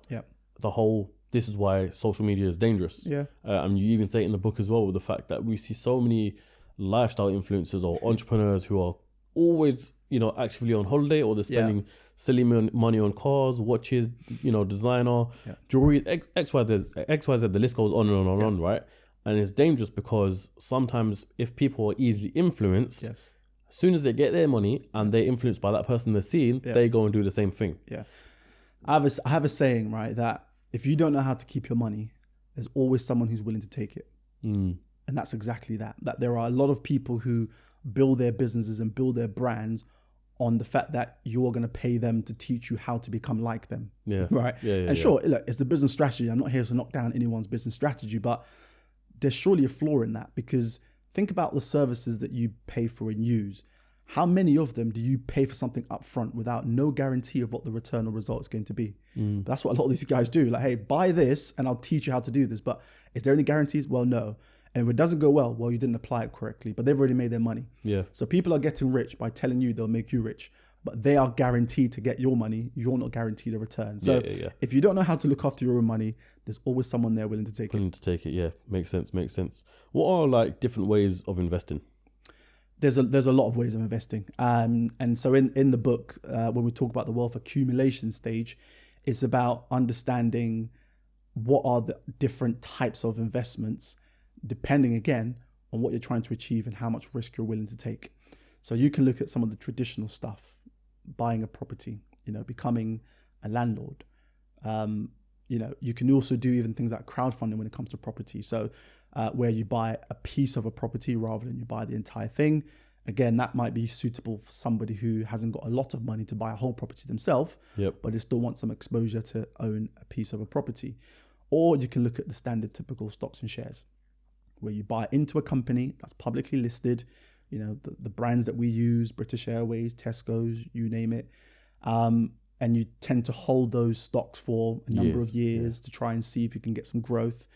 this is why social media is dangerous. Yeah. And you even say it in the book as well, with the fact that we see so many lifestyle influencers or entrepreneurs who are always, actively on holiday, or they're spending silly money on cars, watches, designer, jewelry, XYZ, the list goes on and on and on, right? And it's dangerous because sometimes if people are easily influenced, as soon as they get their money and they're influenced by that person they're seeing, they go and do the same thing. Yeah. I have a saying, right, that if you don't know how to keep your money, there's always someone who's willing to take it. And that's exactly that. That there are a lot of people who build their businesses and build their brands on the fact that you're going to pay them to teach you how to become like them. Yeah. Right. And sure, look, it's the business strategy. I'm not here to knock down anyone's business strategy, but there's surely a flaw in that, because think about the services that you pay for and use. How many of them do you pay for something up front without no guarantee of what the return or result is going to be? That's what a lot of these guys do. Like, hey, buy this and I'll teach you how to do this. But is there any guarantees? Well, no. And if it doesn't go well, you didn't apply it correctly, but they've already made their money. Yeah. So people are getting rich by telling you they'll make you rich, but they are guaranteed to get your money. You're not guaranteed a return. So if you don't know how to look after your own money, there's always someone there willing to take it. Yeah. Makes sense. What are different ways of investing? There's a lot of ways of investing. And so in the book, when we talk about the wealth accumulation stage, it's about understanding what are the different types of investments, depending again on what you're trying to achieve and how much risk you're willing to take. So you can look at some of the traditional stuff, buying a property, becoming a landlord. You can also do even things like crowdfunding when it comes to property. So where you buy a piece of a property rather than you buy the entire thing. Again, that might be suitable for somebody who hasn't got a lot of money to buy a whole property themselves, but they still want some exposure to own a piece of a property. Or you can look at the standard typical stocks and shares, where you buy into a company that's publicly listed, the brands that we use, British Airways, Tesco's, you name it. And you tend to hold those stocks for a number of years to try and see if you can get some growth.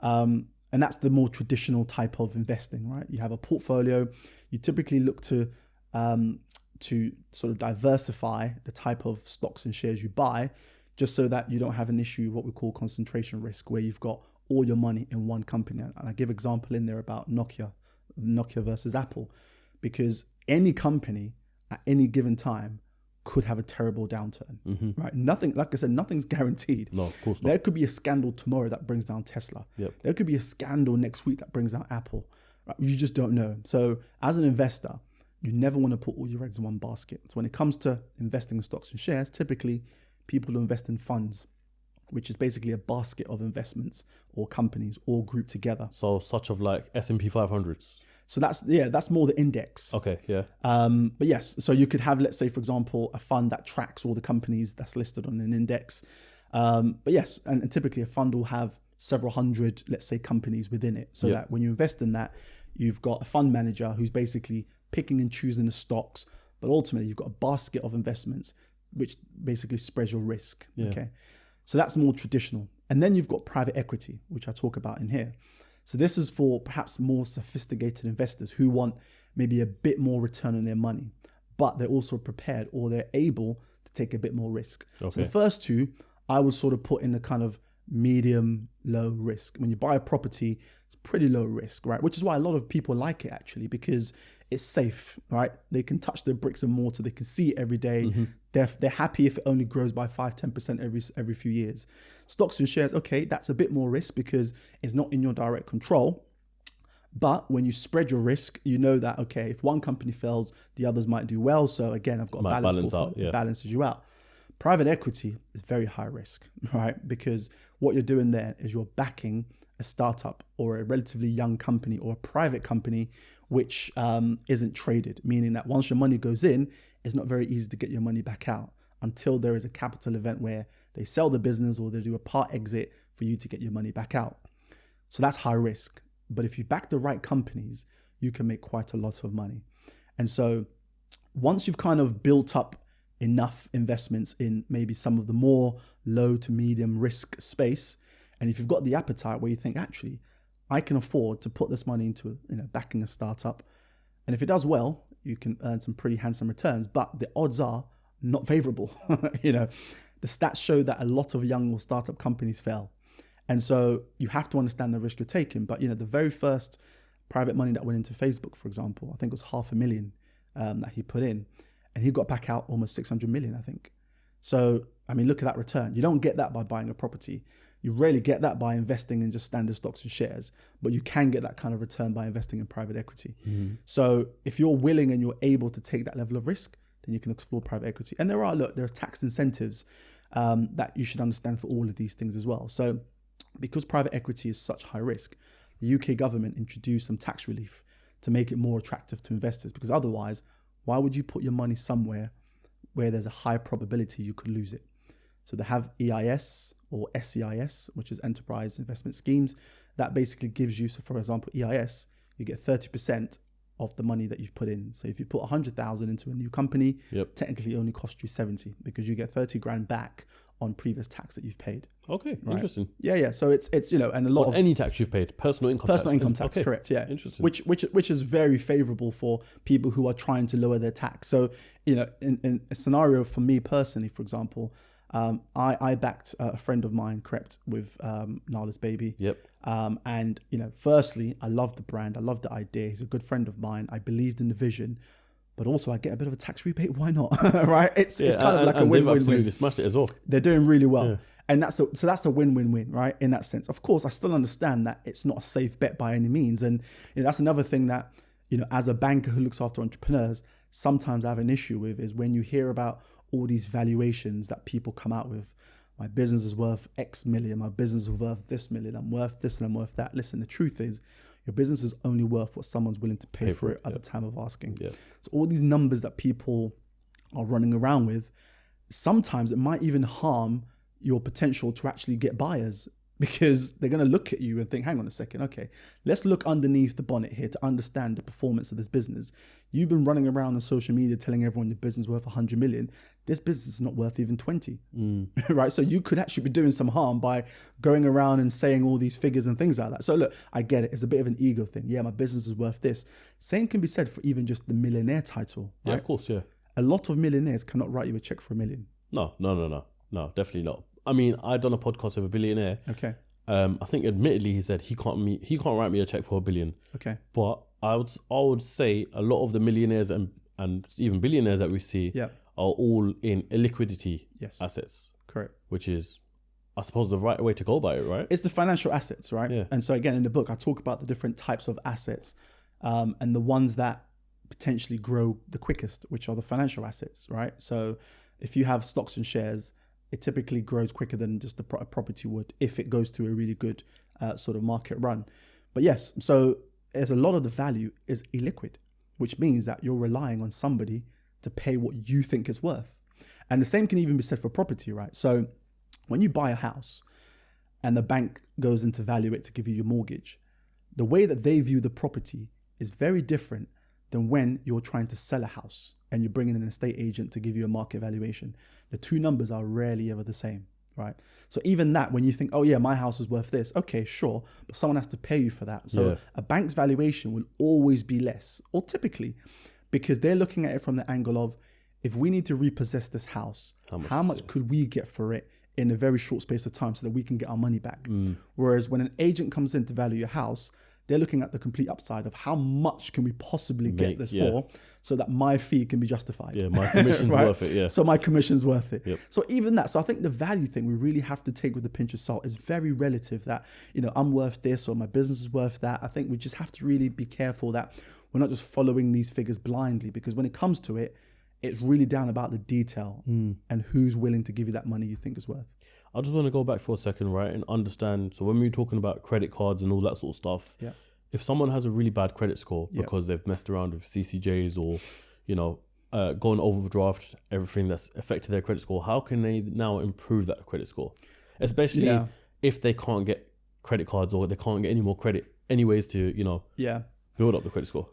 And that's the more traditional type of investing, right? You have a portfolio. You typically look to sort of diversify the type of stocks and shares you buy, just so that you don't have an issue with what we call concentration risk, where you've got all your money in one company. And I give example in there about Nokia versus Apple, because any company at any given time could have a terrible downturn, right? Nothing, like I said, nothing's guaranteed. No, of course not. There could be a scandal tomorrow that brings down Tesla. There could be a scandal next week that brings down Apple. Right? You just don't know. So as an investor, you never want to put all your eggs in one basket. So when it comes to investing in stocks and shares, typically people who invest in funds, which is basically a basket of investments or companies all grouped together. So such of like S&P 500s. So that's more the index. Okay, yeah. But yes, so you could have, let's say, for example, a fund that tracks all the companies that's listed on an index. But yes, and typically a fund will have several hundred, let's say, companies within it. So that when you invest in that, you've got a fund manager who's basically picking and choosing the stocks, but ultimately you've got a basket of investments, which basically spreads your risk. Okay. So that's more traditional. And then you've got private equity, which I talk about in here. So this is for perhaps more sophisticated investors who want maybe a bit more return on their money, but they're also prepared or they're able to take a bit more risk. Okay. So the first two, I would sort of put in the kind of medium, low risk. When you buy a property, it's pretty low risk, right? Which is why a lot of people like it actually, because it's safe, right? They can touch the bricks and mortar. They can see it every day. They're happy if it only grows by 5-10% every few years. Stocks and shares, okay, that's a bit more risk because it's not in your direct control. But when you spread your risk, you know that, okay, if one company fails, the others might do well. So again, I've got a balanced portfolio. It balances you out. Private equity is very high risk, right? Because what you're doing there is you're backing a startup or a relatively young company or a private company which isn't traded, meaning that once your money goes in, it's not very easy to get your money back out until there is a capital event where they sell the business or they do a part exit for you to get your money back out. So that's high risk. But if you back the right companies, you can make quite a lot of money. And so once you've kind of built up enough investments in maybe some of the more low to medium risk space, and if you've got the appetite where you think, actually, I can afford to put this money into, backing a startup. And if it does well, you can earn some pretty handsome returns, but the odds are not favorable. The stats show that a lot of young or startup companies fail. And so you have to understand the risk you're taking. But, the very first private money that went into Facebook, for example, I think it was $500,000 that he put in, and he got back out almost 600 million, I think. So, look at that return. You don't get that by buying a property. You rarely get that by investing in just standard stocks and shares, but you can get that kind of return by investing in private equity. Mm-hmm. So if you're willing and you're able to take that level of risk, then you can explore private equity. And there are tax incentives that you should understand for all of these things as well. So because private equity is such high risk, the UK government introduced some tax relief to make it more attractive to investors, because otherwise, why would you put your money somewhere where there's a high probability you could lose it? So they have EIS or SEIS, which is Enterprise Investment Schemes. That basically gives you, so for example, EIS, you get 30% of the money that you've put in. So if you put 100,000 into a new company, technically it only costs you 70 because you get 30 grand back on previous tax that you've paid. Okay, right? Interesting. Yeah. So it's and a lot of any tax you've paid, personal income tax, correct? Yeah, interesting. Which is very favorable for people who are trying to lower their tax. So in a scenario for me personally, for example, I backed a friend of mine, Crept, with Nala's baby. Yep. And firstly, I love the brand, I love the idea. He's a good friend of mine. I believed in the vision. But also, I get a bit of a tax rebate. Why not? Right? It's kind of like a win-win-win. They've absolutely smashed it as well. They're doing really well, and that's a win-win-win, right? In that sense, of course, I still understand that it's not a safe bet by any means, and that's another thing that as a banker who looks after entrepreneurs, sometimes I have an issue with is when you hear about all these valuations that people come out with. My business is worth X million. My business is worth this million. I'm worth this and I'm worth that. Listen, the truth is, your business is only worth what someone's willing to pay for it at the time of asking. Yeah. So all these numbers that people are running around with, sometimes it might even harm your potential to actually get buyers, because they're going to look at you and think, hang on a second, okay, let's look underneath the bonnet here to understand the performance of this business. You've been running around on social media telling everyone your business is worth 100 million. This business is not worth even 20, right? So you could actually be doing some harm by going around and saying all these figures and things like that. So look, I get it. It's a bit of an ego thing. Yeah, my business is worth this. Same can be said for even just the millionaire title. Right? Yeah, of course, yeah. A lot of millionaires cannot write you a check for $1 million. No, definitely not. I mean, I done a podcast with a billionaire. Okay. I think admittedly he said he can't write me a check for $1 billion. Okay. But I would say a lot of the millionaires and even billionaires that we see are all in illiquidity assets. Correct. Which is, I suppose, the right way to go by it, right? It's the financial assets, right? Yeah. And so again, in the book, I talk about the different types of assets and the ones that potentially grow the quickest, which are the financial assets, right? So if you have stocks and shares, it typically grows quicker than just a property would if it goes through a really good sort of market run. But yes, so there's a lot of the value is illiquid, which means that you're relying on somebody to pay what you think it's worth. And the same can even be said for property, right? So when you buy a house and the bank goes in to value it to give you your mortgage, the way that they view the property is very different than when you're trying to sell a house and you're bringing in an estate agent to give you a market valuation. The two numbers are rarely ever the same, right? So even that, when you think, oh yeah, my house is worth this, okay, sure, but someone has to pay you for that. So a bank's valuation will always be less, or typically, because they're looking at it from the angle of, if we need to repossess this house, how much could we get for it in a very short space of time so that we can get our money back? Whereas when an agent comes in to value your house, they're looking at the complete upside of how much can we possibly get this for so that my fee can be justified. Yeah, my commission's right? worth it, yeah. So my commission's worth it. Yep. So even that, so I think the value thing we really have to take with a pinch of salt is very relative, that, I'm worth this or my business is worth that. I think we just have to really be careful that we're not just following these figures blindly, because when it comes to it, it's really down about the detail and who's willing to give you that money you think is worth. I just want to go back for a second, right, and understand. So when we were talking about credit cards and all that sort of stuff, if someone has a really bad credit score because they've messed around with CCJs or, gone overdraft, everything that's affected their credit score, how can they now improve that credit score? Especially if they can't get credit cards or they can't get any more credit anyways to, Build up the credit score.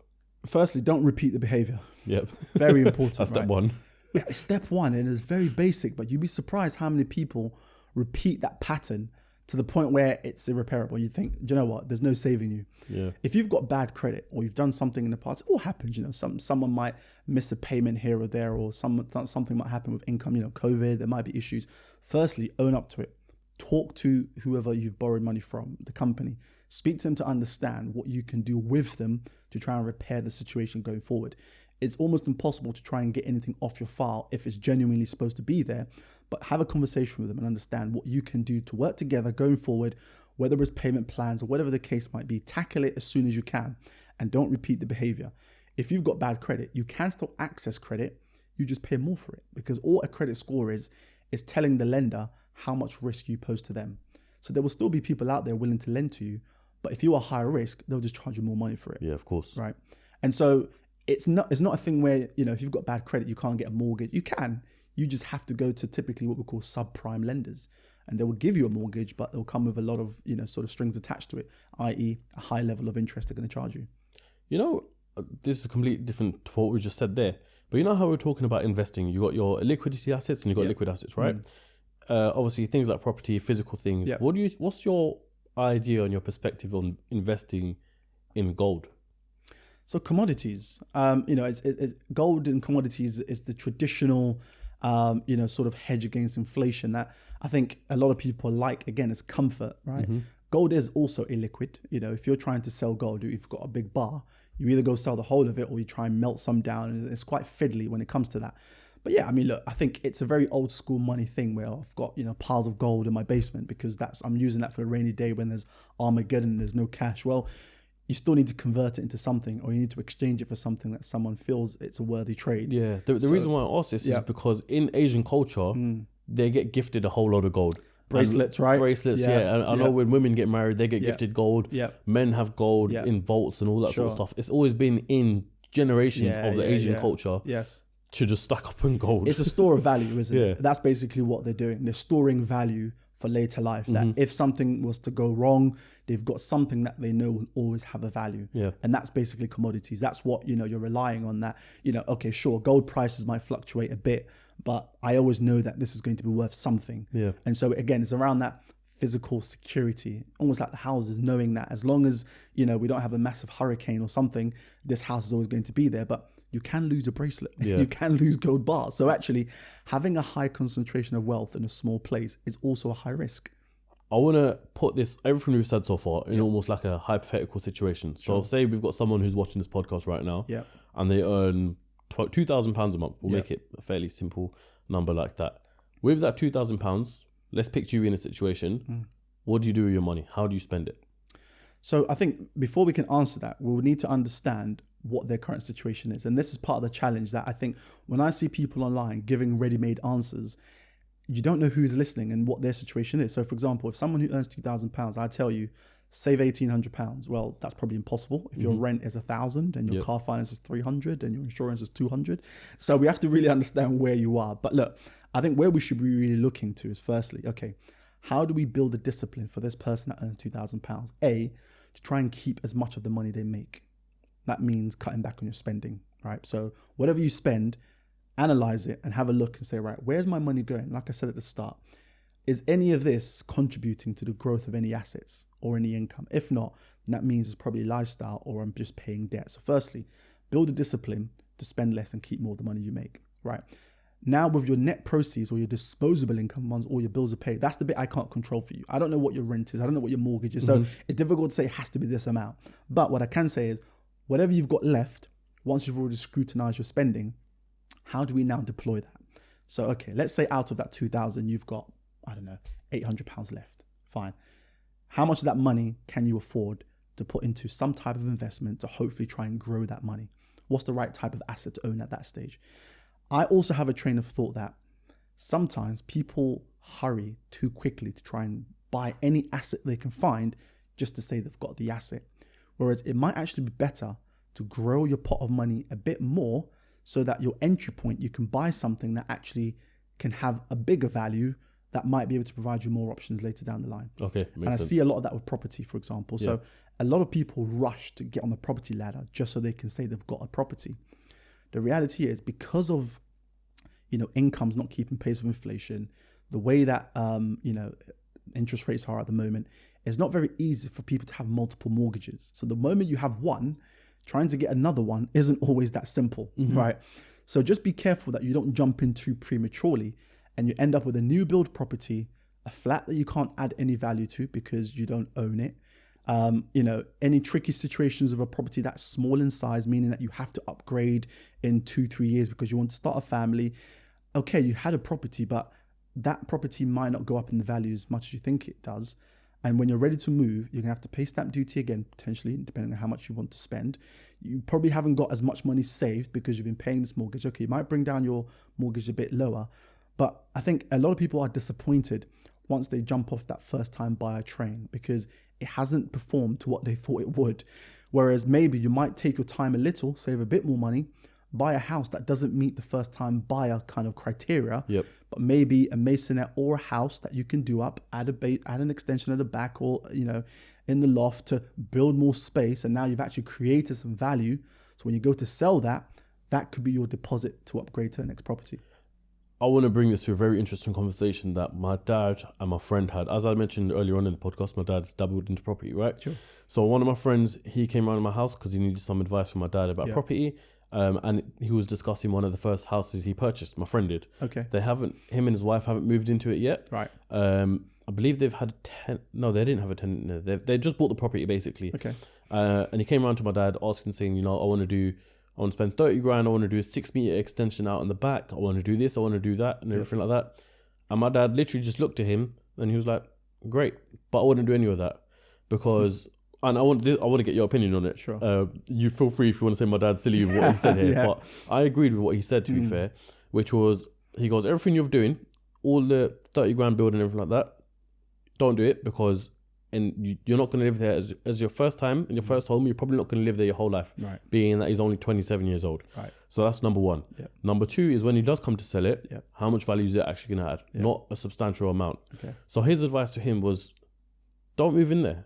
Firstly, don't repeat the behavior. Yep. Very important. That's step right? one. Yeah, it's step one, and it's very basic, but you'd be surprised how many people repeat that pattern to the point where it's irreparable. You think, do you know what? There's no saving you. Yeah. If you've got bad credit or you've done something in the past, it all happens. You know, someone might miss a payment here or there, or something might happen with income. You know, COVID. There might be issues. Firstly, own up to it. Talk to whoever you've borrowed money from, the company. Speak to them to understand what you can do with them to try and repair the situation going forward. It's almost impossible to try and get anything off your file if it's genuinely supposed to be there, but have a conversation with them and understand what you can do to work together going forward, whether it's payment plans or whatever the case might be. Tackle it as soon as you can and don't repeat the behavior. If you've got bad credit, you can still access credit, you just pay more for it, because all a credit score is telling the lender how much risk you pose to them. So there will still be people out there willing to lend to you, but if you are higher risk, they'll just charge you more money for it. Yeah, of course. Right. And so it's not a thing where, you know, if you've got bad credit, you can't get a mortgage. You can. You just have to go to typically what we call subprime lenders, and they will give you a mortgage, but they'll come with a lot of, you know, sort of strings attached to it, i.e. a high level of interest they're going to charge you. You know, this is a completely different to what we just said there, but you know how we're talking about investing? You got your liquidity assets and you got liquid assets, right? Obviously things like property, physical things. Yeah. What's your idea and your perspective on investing in gold? So commodities, you know, it's gold and commodities is the traditional, you know, sort of hedge against inflation that I think a lot of people like. Again, it's comfort, right? Gold is also illiquid. You know, if you're trying to sell gold, you've got a big bar, you either go sell the whole of it or you try and melt some down. And it's quite fiddly when it comes to that. But yeah, I mean, look, I think it's a very old school money thing where I've got, you know, piles of gold in my basement because I'm using that for a rainy day when there's Armageddon and there's no cash. Well, you still need to convert it into something, or you need to exchange it for something that someone feels it's a worthy trade. Yeah. The reason why I ask this is because in Asian culture, they get gifted a whole lot of gold. Bracelets, right? Bracelets, yeah. And I know when women get married, they get gifted gold. Yeah. Men have gold in vaults and all that sort of stuff. It's always been in generations of the Asian culture. Yes. To just stack up in gold. It's a store of value, isn't it? That's basically what they're doing. They're storing value for later life. That if something was to go wrong, they've got something that they know will always have a value. Yeah. And that's basically commodities. That's what, you know, you're relying on that. You know, okay, sure, gold prices might fluctuate a bit, but I always know that this is going to be worth something. Yeah. And so again, it's around that physical security, almost like the houses, knowing that as long as, you know, we don't have a massive hurricane or something, this house is always going to be there. But you can lose a bracelet. Yeah. You can lose gold bars. So actually having a high concentration of wealth in a small place is also a high risk. I want to put this, everything we've said so far, in almost like a hypothetical situation. So say we've got someone who's watching this podcast right now and they earn £2,000 a month. We'll make it a fairly simple number like that. With that £2,000, let's picture you in a situation. What do you do with your money? How do you spend it? So I think before we can answer that, we'll need to understand what their current situation is. And this is part of the challenge that I think when I see people online giving ready-made answers, you don't know who's listening and what their situation is. So for example, if someone who earns £2,000, I tell you, save £1,800. Well, that's probably impossible if your rent is $1,000 and your car finance is $300 and your insurance is $200. So we have to really understand where you are. But look, I think where we should be really looking to is firstly, okay, how do we build a discipline for this person that earns £2,000? A, to try and keep as much of the money they make. That means cutting back on your spending, right? So whatever you spend, analyze it and have a look and say, right, where's my money going? Like I said at the start, is any of this contributing to the growth of any assets or any income? If not, then that means it's probably lifestyle or I'm just paying debt. So firstly, build a discipline to spend less and keep more of the money you make, right? Now with your net proceeds or your disposable income, once all your bills are paid, that's the bit I can't control for you. I don't know what your rent is. I don't know what your mortgage is. So it's difficult to say it has to be this amount. But what I can say is whatever you've got left, once you've already scrutinized your spending, how do we now deploy that? So, okay, let's say out of that 2,000, you've got, I don't know, £800 left. Fine. How much of that money can you afford to put into some type of investment to hopefully try and grow that money? What's the right type of asset to own at that stage? I also have a train of thought that sometimes people hurry too quickly to try and buy any asset they can find just to say they've got the asset. Whereas it might actually be better to grow your pot of money a bit more so that your entry point, you can buy something that actually can have a bigger value that might be able to provide you more options later down the line. Okay, and I see a lot of that with property, for example. So a lot of people rush to get on the property ladder just so they can say they've got a property. The reality is, because of, income's not keeping pace with inflation, the way that, interest rates are at the moment, it's not very easy for people to have multiple mortgages. So the moment you have one, trying to get another one isn't always that simple, right? So just be careful that you don't jump in too prematurely and you end up with a new build property, a flat that you can't add any value to because you don't own it. Any tricky situations of a property that's small in size, meaning that you have to upgrade in 2-3 years because you want to start a family. Okay, you had a property, but that property might not go up in the value as much as you think it does. And when you're ready to move, you're going to have to pay stamp duty again, potentially, depending on how much you want to spend. You probably haven't got as much money saved because you've been paying this mortgage. Okay, you might bring down your mortgage a bit lower. But I think a lot of people are disappointed once they jump off that first time buyer train because it hasn't performed to what they thought it would. Whereas maybe you might take your time a little, save a bit more money, buy a house that doesn't meet the first time buyer kind of criteria, but maybe a masonette or a house that you can do up, add an extension at the back or, in the loft to build more space. And now you've actually created some value. So when you go to sell that could be your deposit to upgrade to the next property. I want to bring this to a very interesting conversation that my dad and my friend had. As I mentioned earlier on in the podcast, my dad's dabbled into property, right? Sure. So one of my friends, he came around to my house because he needed some advice from my dad about property. And he was discussing one of the first houses he purchased. My friend did. Okay. Him and his wife haven't moved into it yet. Right. I believe they've had no, they didn't have a tenant. They just bought the property basically. Okay. And he came around to my dad asking, saying, I want to spend 30 grand. I want to do a 6-meter extension out in the back. I want to do this. I want to do that and everything like that. And my dad literally just looked at him and he was like, great, but I wouldn't do any of that because, and I want to get your opinion on it. Sure. You feel free if you want to say my dad's silly with what he said here, but I agreed with what he said, to be fair, which was, he goes, everything you're doing, all the 30 grand build and everything like that, don't do it because you're not going to live there as your first time in your first home. You're probably not going to live there your whole life, right, being that he's only 27 years old. Right. So that's number one. Yep. Number two is when he does come to sell it, how much value is it actually going to add? Yep. Not a substantial amount. Okay. So his advice to him was, don't move in there.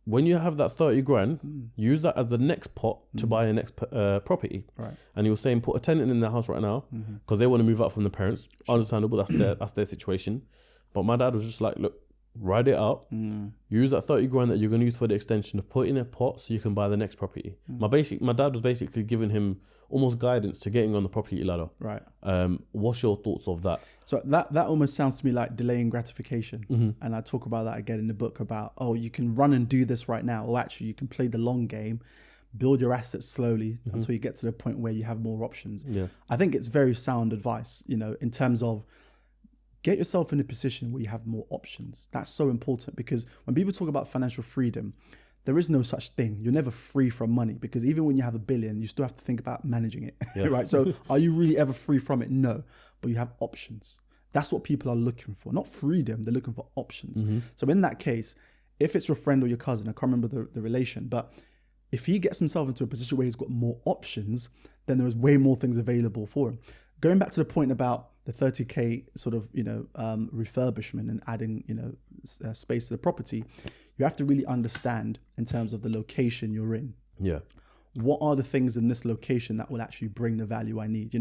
When you have that 30 grand, use that as the next pot to buy a next property. Right. And he was saying, put a tenant in the house right now because they want to move out from the parents. Sure. Understandable, that's their situation. But my dad was just like, look, ride it out. Use that 30 grand that you're going to use for the extension to put in a pot so you can buy the next property. My dad was basically giving him almost guidance to getting on the property ladder. Right. What's your thoughts of that? So that almost sounds to me like delaying gratification. And I talk about that again in the book about, you can run and do this right now. Or actually you can play the long game, build your assets slowly until you get to the point where you have more options. Yeah. I think it's very sound advice, in terms of get yourself in a position where you have more options. That's so important because when people talk about financial freedom, there is no such thing. You're never free from money because even when you have $1 billion, you still have to think about managing it, right? So are you really ever free from it? No, but you have options. That's what people are looking for. Not freedom, they're looking for options. So in that case, if it's your friend or your cousin, I can't remember the relation, but if he gets himself into a position where he's got more options, then there is way more things available for him. Going back to the point about the 30K sort of, refurbishment and adding, space to the property, you have to really understand in terms of the location you're in. Yeah. What are the things in this location that will actually bring the value I need?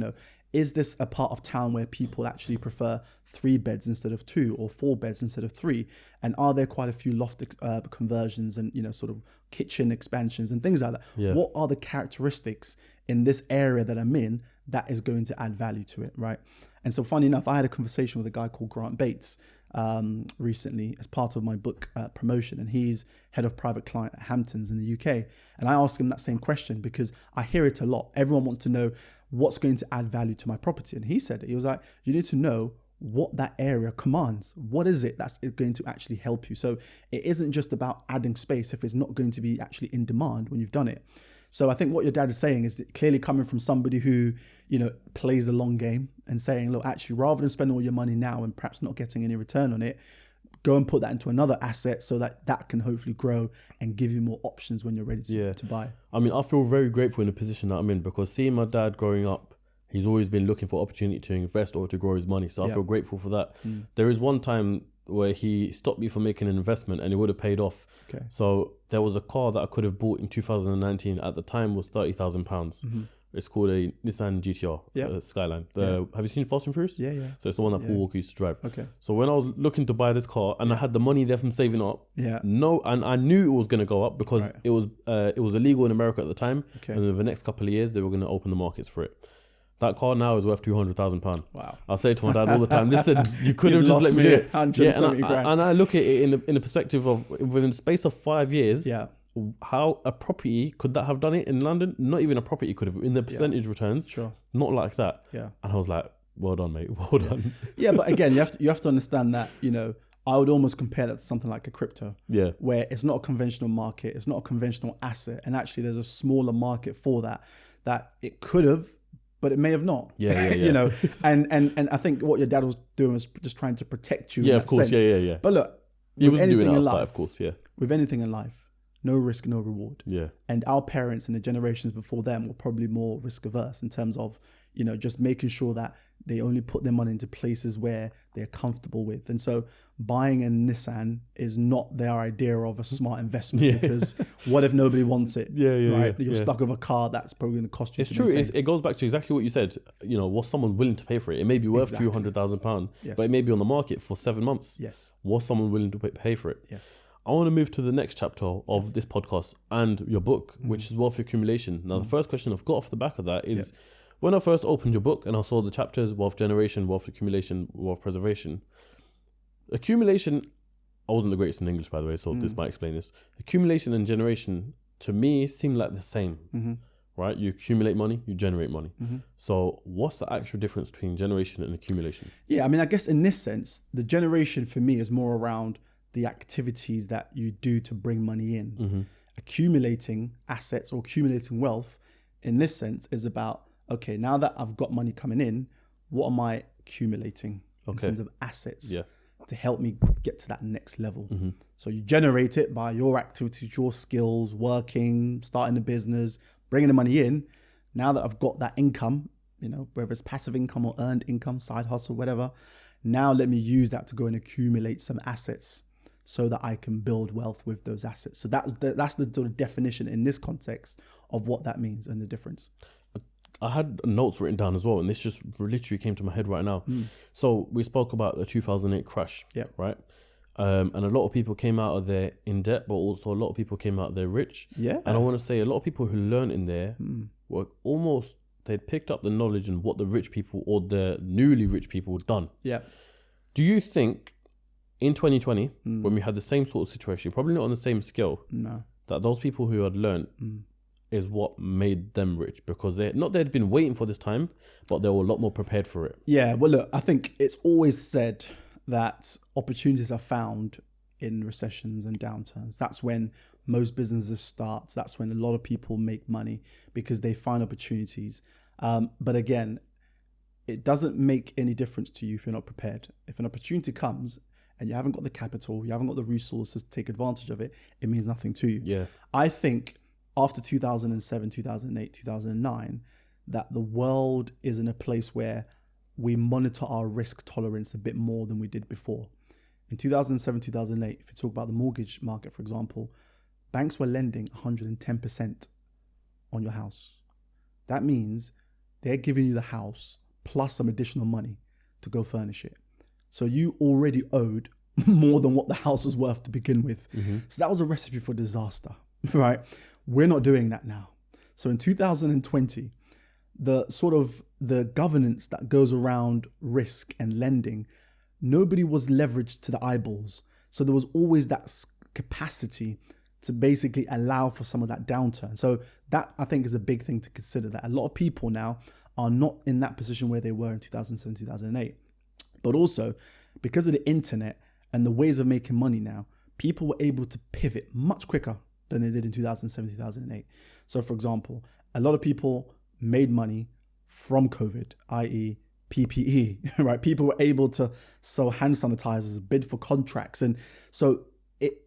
Is this a part of town where people actually prefer 3 beds instead of 2 or 4 beds instead of 3? And are there quite a few loft conversions and, sort of kitchen expansions and things like that? Yeah. What are the characteristics in this area that I'm in that is going to add value to it, right? And so funny enough, I had a conversation with a guy called Grant Bates recently as part of my book promotion, and he's head of private client at Hamptons in the UK. And I asked him that same question because I hear it a lot. Everyone wants to know what's going to add value to my property. And he said, he was like, you need to know what that area commands. What is it that's going to actually help you? So it isn't just about adding space if it's not going to be actually in demand when you've done it. So I think what your dad is saying is that clearly coming from somebody who, plays the long game and saying, look, actually, rather than spending all your money now and perhaps not getting any return on it, go and put that into another asset so that can hopefully grow and give you more options when you're ready to buy. I mean, I feel very grateful in the position that I'm in because seeing my dad growing up, he's always been looking for opportunity to invest or to grow his money. So I feel grateful for that. There is one time where he stopped me from making an investment and it would have paid off. Okay. So there was a car that I could have bought in 2019 at the time was £30,000. It's called a Nissan GTR Skyline. Have you seen Fast and Furious? Yeah, yeah. So it's the one that Paul Walker used to drive. Okay. So when I was looking to buy this car and I had the money there from saving up, and I knew it was going to go up because it was illegal in America at the time. Okay. And in the next couple of years, they were going to open the markets for it. That car now is worth £200,000. Wow. I say to my dad all the time, listen, you could have just let me do it. 170 grand. And I look at it in the perspective of within the space of 5 years, how a property could that have done it in London? Not even a property could have in the percentage returns. Sure. Not like that. Yeah. And I was like, well done, mate. Well done. Yeah, but again, you have to understand that, you know, I would almost compare that to something like a crypto. Yeah. Where it's not a conventional market, it's not a conventional asset, and actually there's a smaller market for that it could have, but it may have not. Yeah. You know, and I think what your dad was doing was just trying to protect you. Yeah, in of course. Sense. Yeah. But look, He was doing anything that, in life, of course. Yeah. with anything in life, no risk, no reward. Yeah. And our parents and the generations before them were probably more risk averse in terms of, you know, just making sure that they only put their money into places where they're comfortable with. And so buying a Nissan is not their idea of a smart investment because what if nobody wants it? Right? You're stuck with a car that's probably going to cost you. It's true. It goes back to exactly what you said. You know, was someone willing to pay for it? It may be worth £200,000, but it may be on the market for 7 months. Yes. Was someone willing to pay for it? Yes. I want to move to the next chapter of this podcast and your book, which is wealth accumulation. Now, the first question I've got off the back of that is when I first opened your book and I saw the chapters, wealth generation, wealth accumulation, wealth preservation. Accumulation, I wasn't the greatest in English, by the way, so this might explain this. Accumulation and generation, to me, seem like the same, right? You accumulate money, you generate money. So what's the actual difference between generation and accumulation? Yeah, I mean, I guess in this sense, the generation for me is more around the activities that you do to bring money in. Accumulating assets or accumulating wealth in this sense is about, okay, now that I've got money coming in, what am I accumulating in terms of assets to help me get to that next level? So you generate it by your activities, your skills, working, starting a business, bringing the money in. Now that I've got that income, you know, whether it's passive income or earned income, side hustle, whatever, now let me use that to go and accumulate some assets so that I can build wealth with those assets. So that's the sort of definition in this context of what that means and the difference. I had notes written down as well, and this just literally came to my head right now. So we spoke about the 2008 crash, right? And a lot of people came out of there in debt, but also a lot of people came out of there rich. Yeah. And I want to say a lot of people who learned in there were almost, they'd picked up the knowledge and what the rich people or the newly rich people had done. Yeah. Do you think in 2020, when we had the same sort of situation, probably not on the same scale, that those people who had learned is what made them rich? Because they'd been waiting for this time, but they were a lot more prepared for it. Yeah, well, look, I think it's always said that opportunities are found in recessions and downturns. That's when most businesses start. That's when a lot of people make money because they find opportunities. But again, it doesn't make any difference to you if you're not prepared. If an opportunity comes and you haven't got the capital, you haven't got the resources to take advantage of it, it means nothing to you. Yeah. I think after 2007, 2008, 2009, that the world is in a place where we monitor our risk tolerance a bit more than we did before. In 2007, 2008, if you talk about the mortgage market, for example, banks were lending 110% on your house. That means they're giving you the house plus some additional money to go furnish it. So you already owed more than what the house was worth to begin with. So that was a recipe for disaster, right? We're not doing that now. So in 2020, the governance that goes around risk and lending, nobody was leveraged to the eyeballs. So there was always that capacity to basically allow for some of that downturn. So that, I think, is a big thing to consider, that a lot of people now are not in that position where they were in 2007, 2008. But also, because of the internet and the ways of making money now, people were able to pivot much quicker than they did in 2007, 2008. So for example, a lot of people made money from COVID, i.e. PPE, right? People were able to sell hand sanitizers, bid for contracts. And so it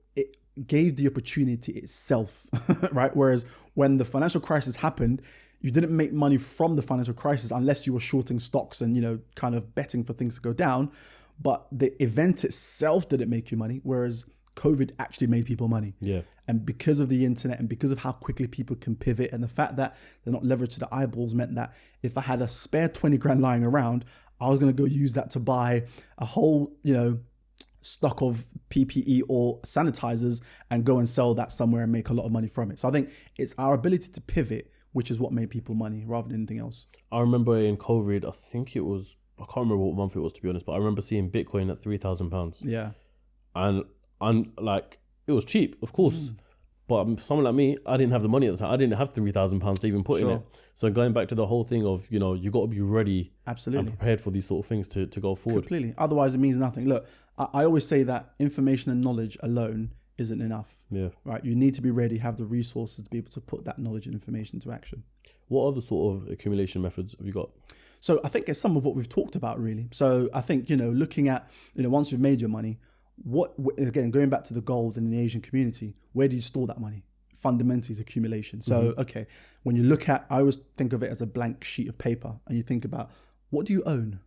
gave the opportunity itself, right? Whereas when the financial crisis happened, you didn't make money from the financial crisis unless you were shorting stocks and, kind of betting for things to go down. But the event itself didn't make you money, whereas COVID actually made people money. Yeah. And because of the internet and because of how quickly people can pivot and the fact that they're not leveraged to the eyeballs meant that if I had a spare 20 grand lying around, I was going to go use that to buy a whole, stock of PPE or sanitizers and go and sell that somewhere and make a lot of money from it. So I think it's our ability to pivot, which is what made people money rather than anything else. I remember in COVID, I can't remember what month it was, to be honest, but I remember seeing Bitcoin at £3,000. Yeah. And like, it was cheap, of course. But someone like me, I didn't have the money at the time. I didn't have £3,000 to even put in it. So going back to the whole thing of, you got to be ready and prepared for these sort of things to go forward. Completely. Otherwise, it means nothing. Look, I always say that information and knowledge alone isn't enough. Yeah. Right. You need to be ready, have the resources to be able to put that knowledge and information into action. What other sort of accumulation methods have you got? So I think it's some of what we've talked about, really. So I think, looking at, once you've made your money, again, going back to the gold in the Asian community, where do you store that money? Fundamentally is accumulation. So, okay, when you look at, I always think of it as a blank sheet of paper and you think about, what do you own?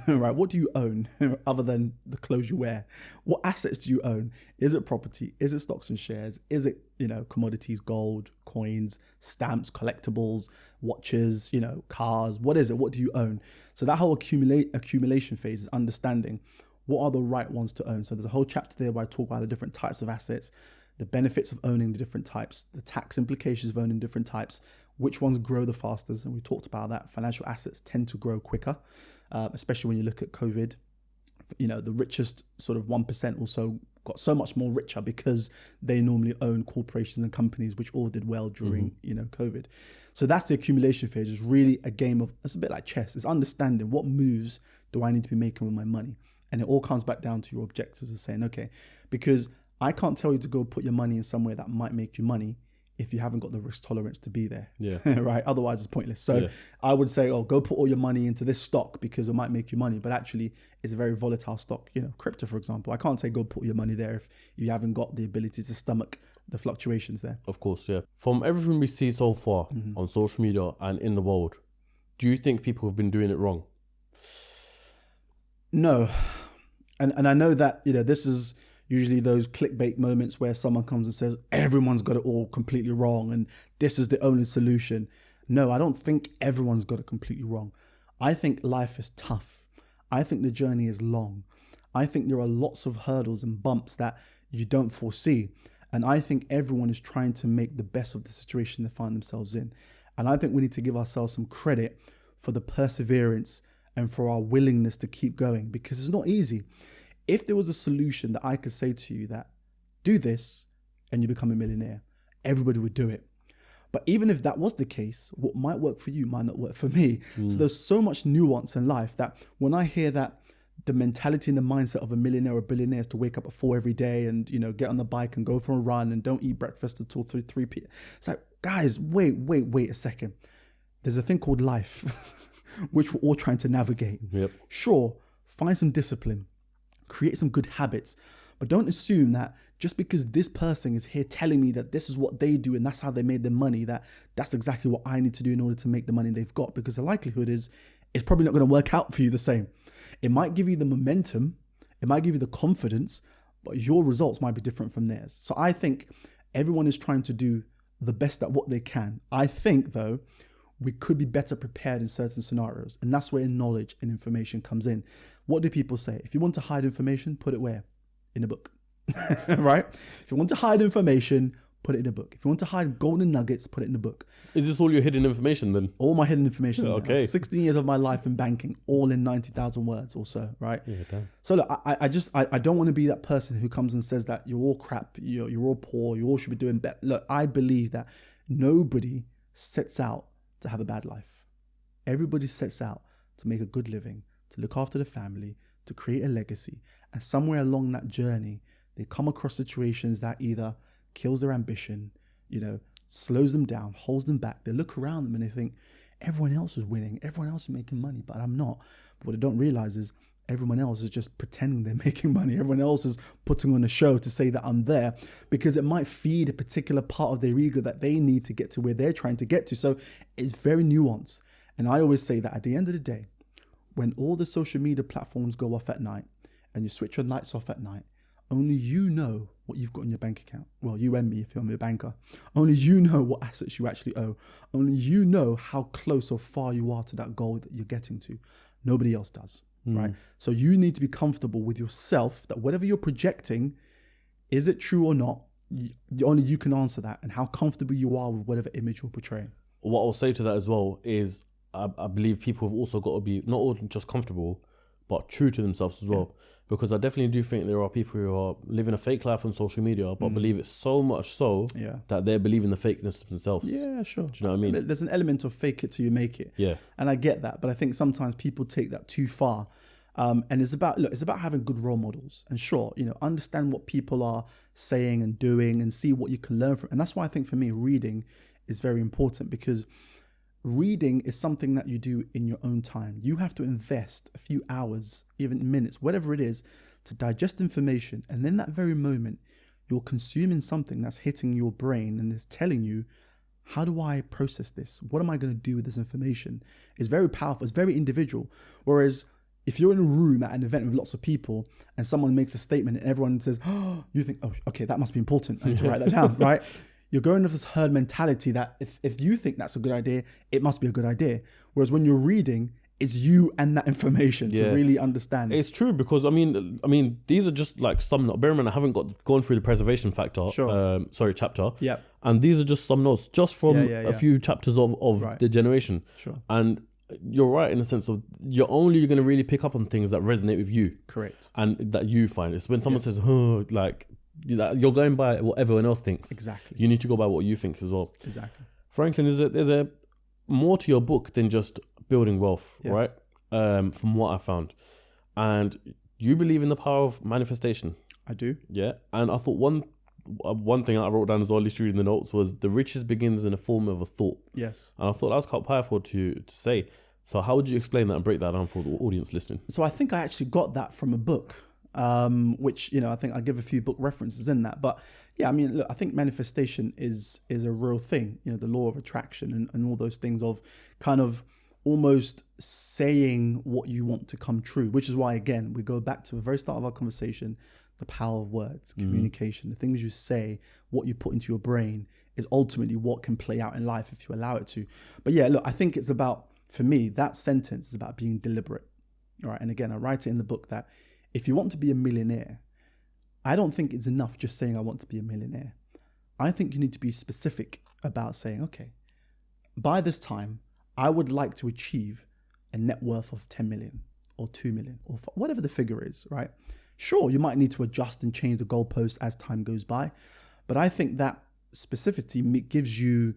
Right? What do you own other than the clothes you wear? What assets do you own? Is it property? Is it stocks and shares? Is it, commodities, gold, coins, stamps, collectibles, watches, cars? What is it? What do you own? So that whole accumulation phase is understanding what are the right ones to own. So there's a whole chapter there where I talk about the different types of assets, the benefits of owning the different types, the tax implications of owning different types, which ones grow the fastest. And we talked about that. Financial assets tend to grow quicker, especially when you look at COVID. The richest sort of 1% also got so much more richer because they normally own corporations and companies, which all did well during, COVID. So that's the accumulation phase. It's really a game of, it's a bit like chess. It's understanding what moves do I need to be making with my money? And it all comes back down to your objectives of saying, okay, because I can't tell you to go put your money in somewhere that might make you money if you haven't got the risk tolerance to be there. Yeah. Right? Otherwise it's pointless. So I would say, go put all your money into this stock because it might make you money, but actually it's a very volatile stock. Crypto, for example, I can't say go put your money there if you haven't got the ability to stomach the fluctuations there. Of course, yeah. From everything we see so far on social media and in the world, do you think people have been doing it wrong? No. And I know that, this is usually those clickbait moments where someone comes and says, everyone's got it all completely wrong and this is the only solution. No, I don't think everyone's got it completely wrong. I think life is tough. I think the journey is long. I think there are lots of hurdles and bumps that you don't foresee. And I think everyone is trying to make the best of the situation they find themselves in. And I think we need to give ourselves some credit for the perseverance and for our willingness to keep going, because it's not easy. If there was a solution that I could say to you that do this and you become a millionaire, everybody would do it. But even if that was the case, what might work for you might not work for me. So there's so much nuance in life that when I hear that the mentality and the mindset of a millionaire or billionaire is to wake up at 4 every day and, get on the bike and go for a run and don't eat breakfast until 3 p.m. It's like, guys, wait a second. There's a thing called life. Which we're all trying to navigate. Yep. Sure, find some discipline, create some good habits, but don't assume that just because this person is here telling me that this is what they do and that's how they made their money, that's exactly what I need to do in order to make the money they've got, because the likelihood is it's probably not going to work out for you the same. It might give you the momentum, it might give you the confidence, but your results might be different from theirs. So I think everyone is trying to do the best at what they can. I think, though, we could be better prepared in certain scenarios. And that's where knowledge and information comes in. What do people say? If you want to hide information, put it where? In a book, right? If you want to hide information, put it in a book. If you want to hide golden nuggets, put it in a book. Is this all your hidden information then? All my hidden information. Okay. 16 years of my life in banking, all in 90,000 words or so, right? Yeah, damn. So look, I don't want to be that person who comes and says that you're all crap, you're all poor, you all should be doing better. Look, I believe that nobody sets out to have a bad life. Everybody sets out to make a good living, to look after the family, to create a legacy. And somewhere along that journey, they come across situations that either kills their ambition, slows them down, holds them back. They look around them and they think, everyone else is winning, everyone else is making money, but I'm not. But what they don't realize is everyone else is just pretending they're making money. Everyone else is putting on a show to say that I'm there, because it might feed a particular part of their ego that they need to get to where they're trying to get to. So it's very nuanced. And I always say that at the end of the day, when all the social media platforms go off at night and you switch your lights off at night, only you know what you've got in your bank account. Well, you and me, if I'm a banker. Only you know what assets you actually owe. Only you know how close or far you are to that goal that you're getting to. Nobody else does, right? So you need to be comfortable with yourself that whatever you're projecting, is it true or not? Only you can answer that, and how comfortable you are with whatever image you're portraying. What I'll say to that as well is I believe people have also got to be not all just comfortable, but true to themselves as well. Because I definitely do think there are people who are living a fake life on social media, but believe it so much so that they're believing the fakeness themselves. Yeah, sure. Do you know what I mean? There's an element of fake it till you make it. Yeah. And I get that. But I think sometimes people take that too far. And it's about having good role models. And sure, understand what people are saying and doing and see what you can learn from. And that's why I think for me, reading is very important, because reading is something that you do in your own time. You have to invest a few hours, even minutes, whatever it is, to digest information. And in that very moment, you're consuming something that's hitting your brain and is telling you, how do I process this? What am I going to do with this information? It's very powerful. It's very individual. Whereas if you're in a room at an event with lots of people and someone makes a statement and everyone says, oh, you think, oh, okay, that must be important. I need to write that down, right? You're going with this herd mentality that if you think that's a good idea, it must be a good idea. Whereas when you're reading, it's you and that information to really understand. It's true, because I mean, these are just like some. Bear in mind, I haven't gone through the preservation factor. Chapter. Yeah. And these are just some notes, just from a few chapters of the generation. Sure. And you're right in the sense of you're going to really pick up on things that resonate with you. Correct. And that you find. It's when someone says, oh, like, you're going by what everyone else thinks. Exactly. You need to go by what you think as well. Exactly. Franklin, there's a more to your book than just building wealth, right? From what I found. And you believe in the power of manifestation. I do. Yeah. And I thought one thing I wrote down as well, at least reading the notes, was the riches begins in the form of a thought. Yes. And I thought that was quite powerful to say. So how would you explain that and break that down for the audience listening? So I think I actually got that from a book. Which, I think I give a few book references in that. But yeah, I mean, look, I think manifestation is a real thing, the law of attraction and all those things of kind of almost saying what you want to come true, which is why, again, we go back to the very start of our conversation, the power of words, communication, the things you say, what you put into your brain is ultimately what can play out in life if you allow it to. But yeah, look, I think it's about, for me, that sentence is about being deliberate. All right. And again, I write it in the book that if you want to be a millionaire, I don't think it's enough just saying I want to be a millionaire. I think you need to be specific about saying, okay, by this time, I would like to achieve a net worth of 10 million or 2 million or whatever the figure is, right? Sure, you might need to adjust and change the goalpost as time goes by. But I think that specificity gives you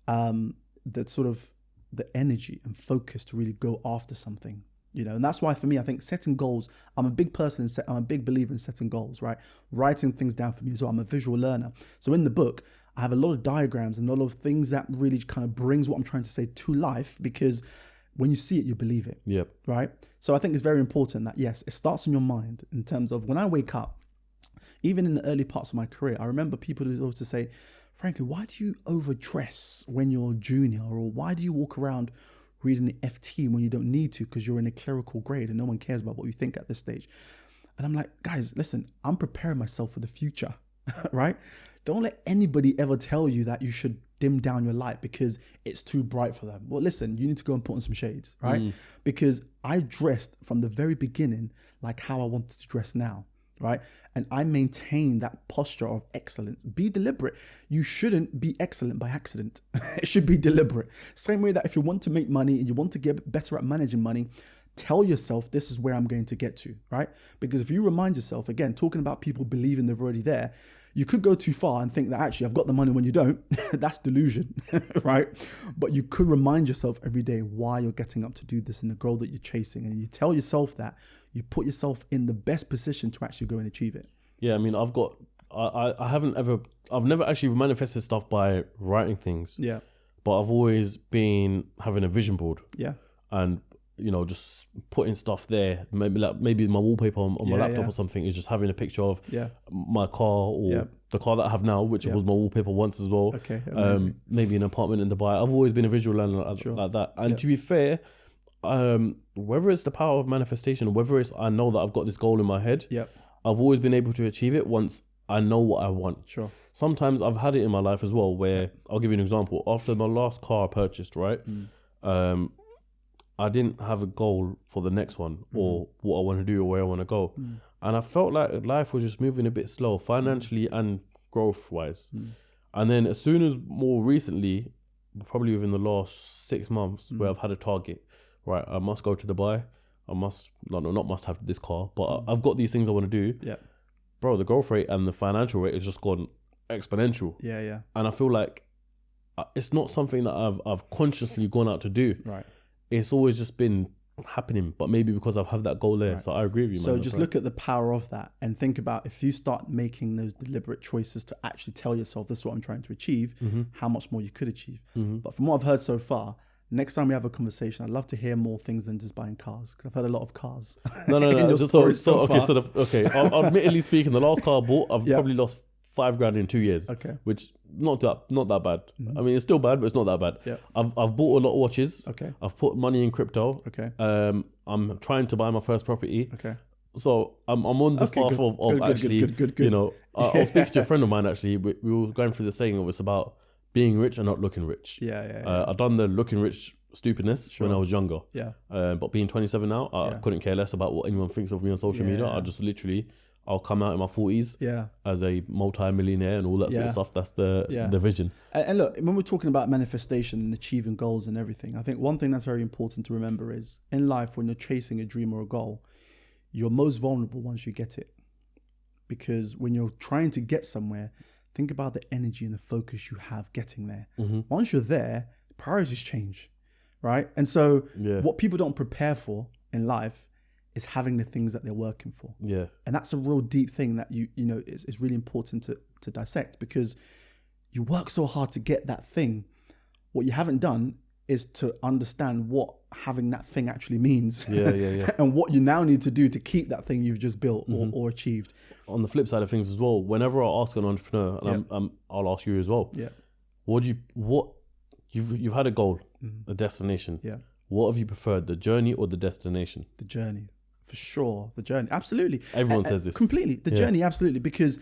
that sort of the energy and focus to really go after something. And that's why for me, I think setting goals, I'm a big believer in setting goals, right? Writing things down for me as well. I'm a visual learner. So in the book, I have a lot of diagrams and a lot of things that really kind of brings what I'm trying to say to life, because when you see it, you believe it. Yep. Right? So I think it's very important that, yes, it starts in your mind in terms of when I wake up, even in the early parts of my career, I remember people who always say, Franklin, why do you overdress when you're junior? Or why do you walk around reading the FT when you don't need to because you're in a clerical grade and no one cares about what you think at this stage? And I'm like, guys, listen, I'm preparing myself for the future, right? Don't let anybody ever tell you that you should dim down your light because it's too bright for them. Well, listen, you need to go and put on some shades, right? Because I dressed from the very beginning like how I wanted to dress now, right? And I maintain that posture of excellence. Be deliberate. You shouldn't be excellent by accident. It should be deliberate. Same way that if you want to make money and you want to get better at managing money, tell yourself this is where I'm going to get to, right? Because if you remind yourself, again, talking about people believing they're already there, you could go too far and think that actually I've got the money when you don't. That's delusion, right? But you could remind yourself every day why you're getting up to do this and the goal that you're chasing. And you tell yourself that, you put yourself in the best position to actually go and achieve it. Yeah, I mean, I've never actually manifested stuff by writing things. Yeah. But I've always been having a vision board. Yeah. And just putting stuff there. Maybe my wallpaper on my laptop or something is just having a picture of my car or the car that I have now, which was my wallpaper once as well. Okay, maybe an apartment in Dubai. I've always been a visual learner like that. And to be fair, whether it's the power of manifestation, or whether it's I know that I've got this goal in my head, I've always been able to achieve it once I know what I want. Sure. Sometimes I've had it in my life as well where, I'll give you an example. After my last car I purchased, right? I didn't have a goal for the next one or what I want to do or where I want to go. And I felt like life was just moving a bit slow financially and growth wise. And then as soon as more recently, probably within the last 6 months where I've had a target, right? I must go to Dubai. I must, not must have this car, but I've got these things I want to do. Yeah. Bro, the growth rate and the financial rate has just gone exponential. Yeah. And I feel like it's not something that I've consciously gone out to do. Right. It's always just been happening, but maybe because I have that goal there. Right. So I agree with you, so man. just look at the power of that and think about if you start making those deliberate choices to actually tell yourself, this is what I'm trying to achieve, how much more you could achieve. But from what I've heard so far, next time we have a conversation, I'd love to hear more things than just buying cars, because I've heard a lot of cars. No. Admittedly speaking, the last car I bought, I've probably lost $5,000 in 2 years. Okay. Which not that bad. I mean, it's still bad, but it's not that bad. Yeah. I've bought a lot of watches. Okay. I've put money in crypto. Okay. I'm trying to buy my first property. Okay. So I'm on this path of actually, good. I was speaking to a friend of mine actually. We were going through the saying of it's about being rich and not looking rich. Yeah. I've done the looking rich stupidness when I was younger. Yeah. But being 27 now, I couldn't care less about what anyone thinks of me on social media. I just literally, I'll come out in my 40s as a multi-millionaire and all that sort of stuff. That's the vision. And look, when we're talking about manifestation and achieving goals and everything, I think one thing that's very important to remember is in life, when you're chasing a dream or a goal, you're most vulnerable once you get it. Because when you're trying to get somewhere, think about the energy and the focus you have getting there. Once you're there, priorities change, right? And so what people don't prepare for in life is having the things that they're working for. Yeah. And that's a real deep thing that you know is really important to dissect, because you work so hard to get that thing. What you haven't done is to understand what having that thing actually means. And what you now need to do to keep that thing you've just built or achieved. On the flip side of things as well, whenever I ask an entrepreneur, and I'll ask you as well, you've had a goal, a destination. Yeah. What have you preferred, the journey or the destination? The journey, for sure. The journey, absolutely. Everyone says this. Completely. The journey, absolutely, because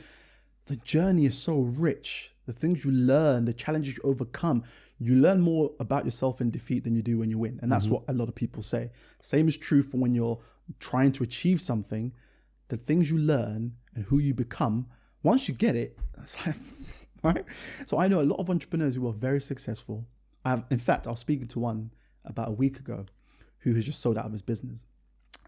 the journey is so rich. The things you learn, the challenges you overcome, you learn more about yourself in defeat than you do when you win. And that's what a lot of people say. Same is true for when you're trying to achieve something. The things you learn and who you become, once you get it, it's like, right? So I know a lot of entrepreneurs who are very successful. In fact, I was speaking to one about a week ago who has just sold out of his business.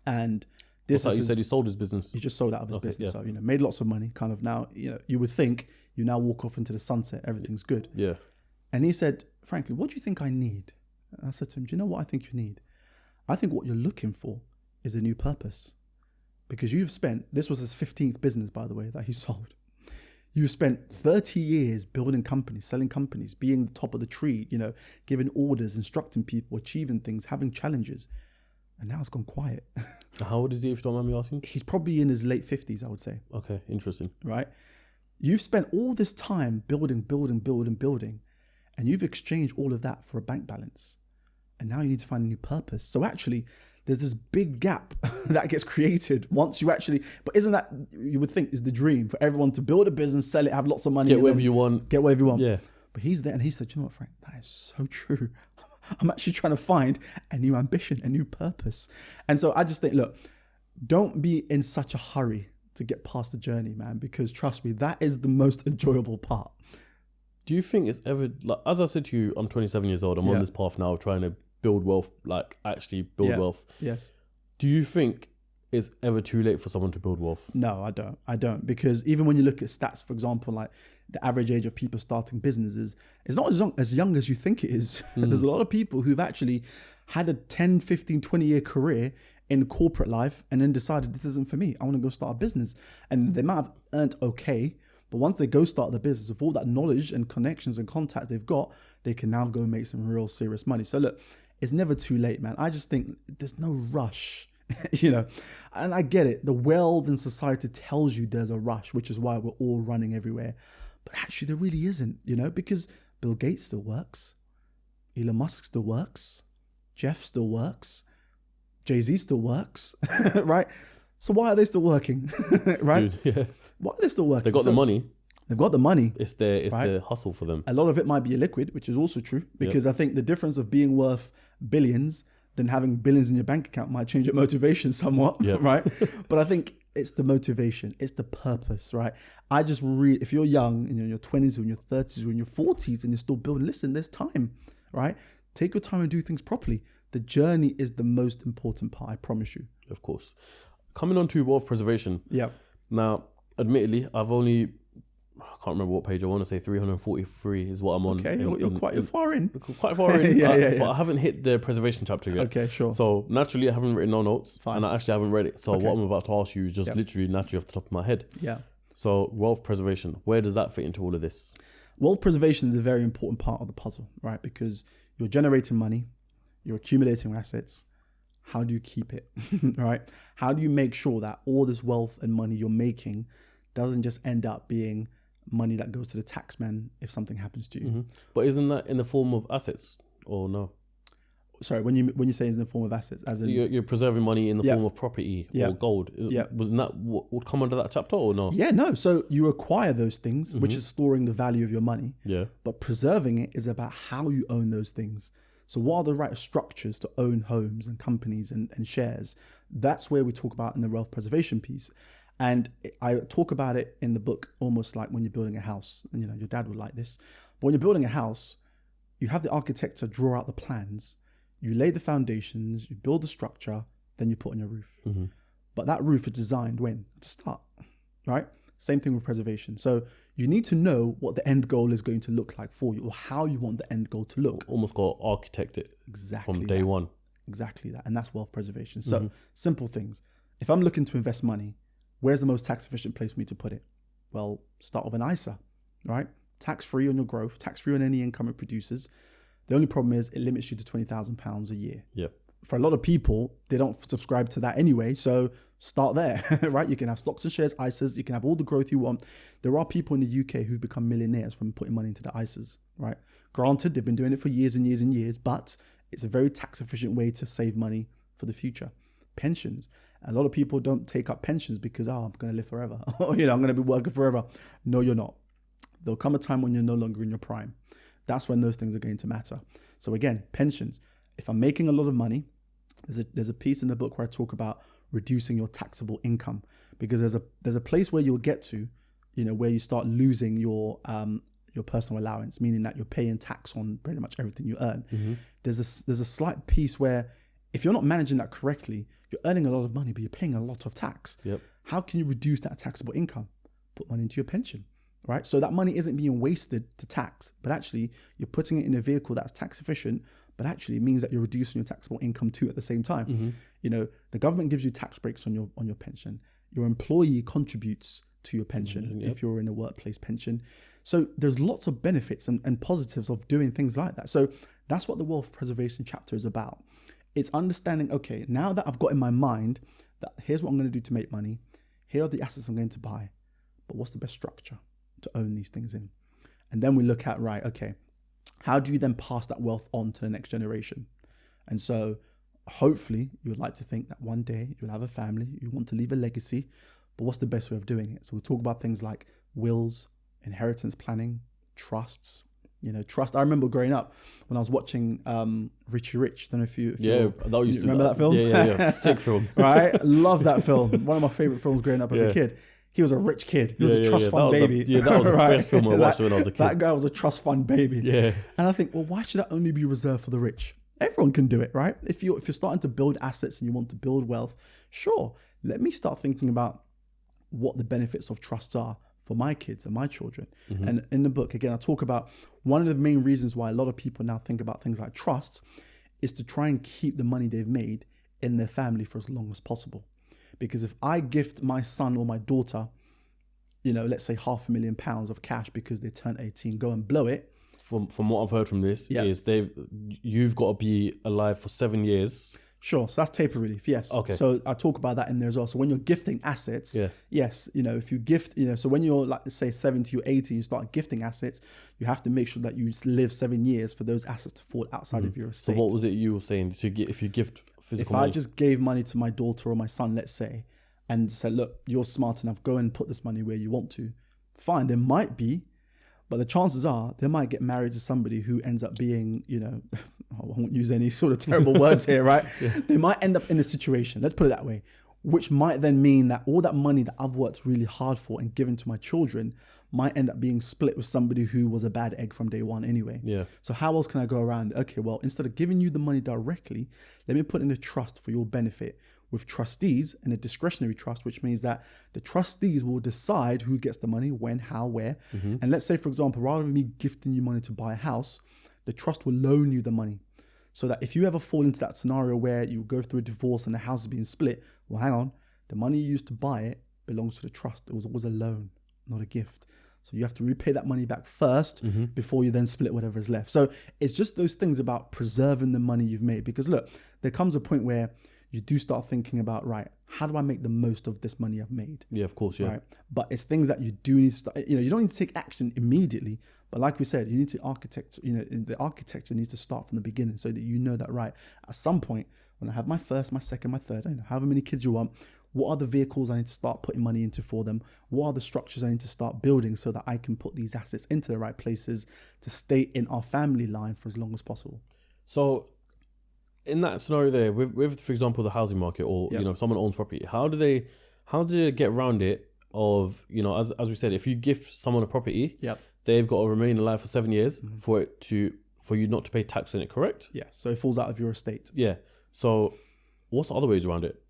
And this you said he sold his business. He just sold out of his business. Yeah. So, made lots of money, kind of now, you would think you now walk off into the sunset, everything's good. Yeah. And he said, Franklin, what do you think I need? And I said to him, do you know what I think you need? I think what you're looking for is a new purpose. Because this was his 15th business, by the way, that he sold. You've spent 30 years building companies, selling companies, being the top of the tree, giving orders, instructing people, achieving things, having challenges. And now it's gone quiet. How old is he, if you don't mind me asking? He's probably in his late 50s, I would say. Okay, interesting. Right? You've spent all this time building, and you've exchanged all of that for a bank balance. And now you need to find a new purpose. So actually, there's this big gap that gets created once you actually, but isn't that, you would think, is the dream for everyone to build a business, sell it, have lots of money. Get whatever you want. Yeah. But he's there and he said, you know what, Frank, that is so true. I'm actually trying to find a new ambition, a new purpose. And so I just think, look, don't be in such a hurry to get past the journey, man, because trust me, that is the most enjoyable part. Do you think it's ever, like, as I said to you, I'm 27 years old. I'm on this path now of trying to build wealth, actually build wealth. Yes. Do you think it's ever too late for someone to build wealth? No, I don't. Because even when you look at stats, for example, like the average age of people starting businesses is not as young as you think it is. There's a lot of people who've actually had a 10, 15, 20-year career in corporate life and then decided this isn't for me. I want to go start a business. And they might have earned okay, but once they go start the business with all that knowledge and connections and contacts they've got, they can now go make some real serious money. So look, it's never too late, man. I just think there's no rush, you know, and I get it. The world and society tells you there's a rush, which is why we're all running everywhere. But actually, there really isn't, you know, because Bill Gates still works. Elon Musk still works. Jeff still works. Jay-Z still works, right? So why are they still working, right? Dude, yeah. Why are they still working? They got the money. They've got the money. It's their hustle for them. A lot of it might be illiquid, which is also true, because I think the difference of being worth billions than having billions in your bank account might change your motivation somewhat, right? But I think it's the motivation, it's the purpose, right? I just if you're young and you're in your 20s or in your 30s or in your 40s and you're still building, listen, there's time, right? Take your time and do things properly. The journey is the most important part, I promise you. Of course. Coming on to wealth preservation. Yeah. Now, admittedly, I can't remember what page. I want to say 343 is what I'm on. Okay, you're quite far in. Quite far in. yeah. But I haven't hit the preservation chapter yet. Okay, sure. So naturally, I haven't written no notes. Fine. And I actually haven't read it. So what I'm about to ask you is just literally naturally off the top of my head. Yeah. So wealth preservation, where does that fit into all of this? Wealth preservation is a very important part of the puzzle, right? Because you're generating money, you're accumulating assets. How do you keep it, right? How do you make sure that all this wealth and money you're making doesn't just end up being money that goes to the taxman if something happens to you? Mm-hmm. But isn't that in the form of assets or no? Sorry, when you say it's in the form of assets, as in you're preserving money in the form of property or gold. Wasn't that what would come under that chapter or no? Yeah, no. So you acquire those things, which is storing the value of your money. Yeah. But preserving it is about how you own those things. So what are the right structures to own homes and companies and shares? That's where we talk about in the wealth preservation piece. And I talk about it in the book almost like when you're building a house. And, you know, your dad would like this. But when you're building a house, you have the architect draw out the plans. You lay the foundations, you build the structure, then you put on your roof. Mm-hmm. But that roof is designed when? At the start, right? Same thing with preservation. So you need to know what the end goal is going to look like for you or how you want the end goal to look. Almost got to architect it from day one. Exactly that. And that's wealth preservation. So simple things. If I'm looking to invest money, where's the most tax efficient place for me to put it? Well, start with an ISA, right? Tax-free on your growth, tax-free on any income it produces. The only problem is it limits you to £20,000 a year. Yeah. For a lot of people, they don't subscribe to that anyway. So start there, right? You can have stocks and shares, ISAs. You can have all the growth you want. There are people in the UK who've become millionaires from putting money into the ISAs, right? Granted, they've been doing it for years and years and years, but it's a very tax efficient way to save money for the future. Pensions. A lot of people don't take up pensions because, I'm going to live forever. I'm going to be working forever. No, you're not. There'll come a time when you're no longer in your prime. That's when those things are going to matter. So again, pensions. If I'm making a lot of money, there's a piece in the book where I talk about reducing your taxable income, because there's a place where you'll get to, where you start losing your personal allowance, meaning that you're paying tax on pretty much everything you earn. Mm-hmm. There's a slight piece where if you're not managing that correctly, you're earning a lot of money, but you're paying a lot of tax. Yep. How can you reduce that taxable income? Put money into your pension, right? So that money isn't being wasted to tax, but actually you're putting it in a vehicle that's tax efficient, but actually it means that you're reducing your taxable income too at the same time. Mm-hmm. The government gives you tax breaks on your pension. Your employee contributes to your pension if you're in a workplace pension. So there's lots of benefits and positives of doing things like that. So that's what the wealth preservation chapter is about. It's understanding, okay, now that I've got in my mind that here's what I'm going to do to make money, here are the assets I'm going to buy, but what's the best structure to own these things in? And then we look at, right, okay, how do you then pass that wealth on to the next generation? And so hopefully you would like to think that one day you'll have a family, you want to leave a legacy, but what's the best way of doing it? So we talk about things like wills, inheritance planning, trusts. Trust. I remember growing up when I was watching Richie Rich. Don't know if you remember that film? Yeah. Sick film. Right? Love that film. One of my favorite films growing up as a kid. He was a rich kid. He was a trust fund baby. That was the best film I watched when I was a kid. That guy was a trust fund baby. Yeah. And I think, well, why should that only be reserved for the rich? Everyone can do it, right? If you're starting to build assets and you want to build wealth, sure. Let me start thinking about what the benefits of trusts are for my kids and my children. Mm-hmm. And in the book, again, I talk about one of the main reasons why a lot of people now think about things like trusts is to try and keep the money they've made in their family for as long as possible. Because if I gift my son or my daughter, let's say £500,000 of cash because they turn 18, go and blow it, from what I've heard from this, is you've got to be alive for 7 years. Sure. So that's taper relief. Yes. Okay. So I talk about that in there as well. So when you're gifting assets, yes, if you gift, so when you're like, let's say 70 or 80, you start gifting assets, you have to make sure that you live 7 years for those assets to fall outside of your estate. So what was it you were saying? If you gift physical money? If I just gave money to my daughter or my son, let's say, and said, look, you're smart enough, go and put this money where you want to. Fine. There might be, but the chances are they might get married to somebody who ends up being, I won't use any sort of terrible words here, right? They might end up in a situation, let's put it that way, which might then mean that all that money that I've worked really hard for and given to my children might end up being split with somebody who was a bad egg from day one anyway. Yeah. So how else can I go around? Okay, well, instead of giving you the money directly, let me put in a trust for your benefit with trustees and a discretionary trust, which means that the trustees will decide who gets the money, when, how, where. And let's say, for example, rather than me gifting you money to buy a house, the trust will loan you the money. So that if you ever fall into that scenario where you go through a divorce and the house is being split, well, hang on, the money you used to buy it belongs to the trust. It was always a loan, not a gift. So you have to repay that money back first before you then split whatever is left. So it's just those things about preserving the money you've made. Because look, there comes a point where you do start thinking about, right, how do I make the most of this money I've made? Yeah, of course, yeah. Right? But it's things that you do need to start, you don't need to take action immediately. But like we said, you need to architect, the architecture needs to start from the beginning so that you know that, right, at some point, when I have my first, my second, my third, however many kids you want, what are the vehicles I need to start putting money into for them? What are the structures I need to start building so that I can put these assets into the right places to stay in our family line for as long as possible? So in that scenario there, with for example, the housing market or, if someone owns property, how do they get around it of, as we said, if you gift someone a property, they've got to remain alive for 7 years for you not to pay tax on it, correct? Yeah. So it falls out of your estate. Yeah. So what's the other ways around it?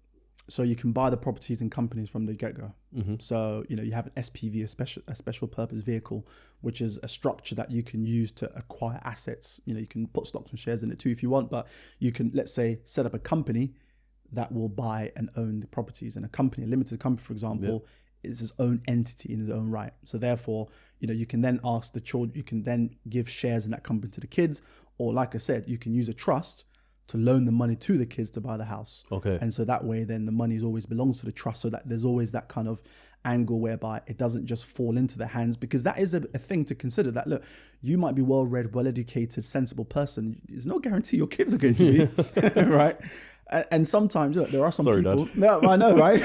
So you can buy the properties and companies from the get-go. So, you have an SPV, a special purpose vehicle, which is a structure that you can use to acquire assets. You can put stocks and shares in it too if you want, but you can, let's say, set up a company that will buy and own the properties. And a limited company, for example, is its own entity in its own right. So therefore, you can then ask the children, you can then give shares in that company to the kids, or like I said, you can use a trust to loan the money to the kids to buy the house. Okay. And so that way, then the money always belongs to the trust, so that there's always that kind of angle whereby it doesn't just fall into their hands, because that is a thing to consider, that look, you might be well-read, well-educated, sensible person. There's no guarantee your kids are going to be, right? And sometimes there are some people. Dad. No, I know, right?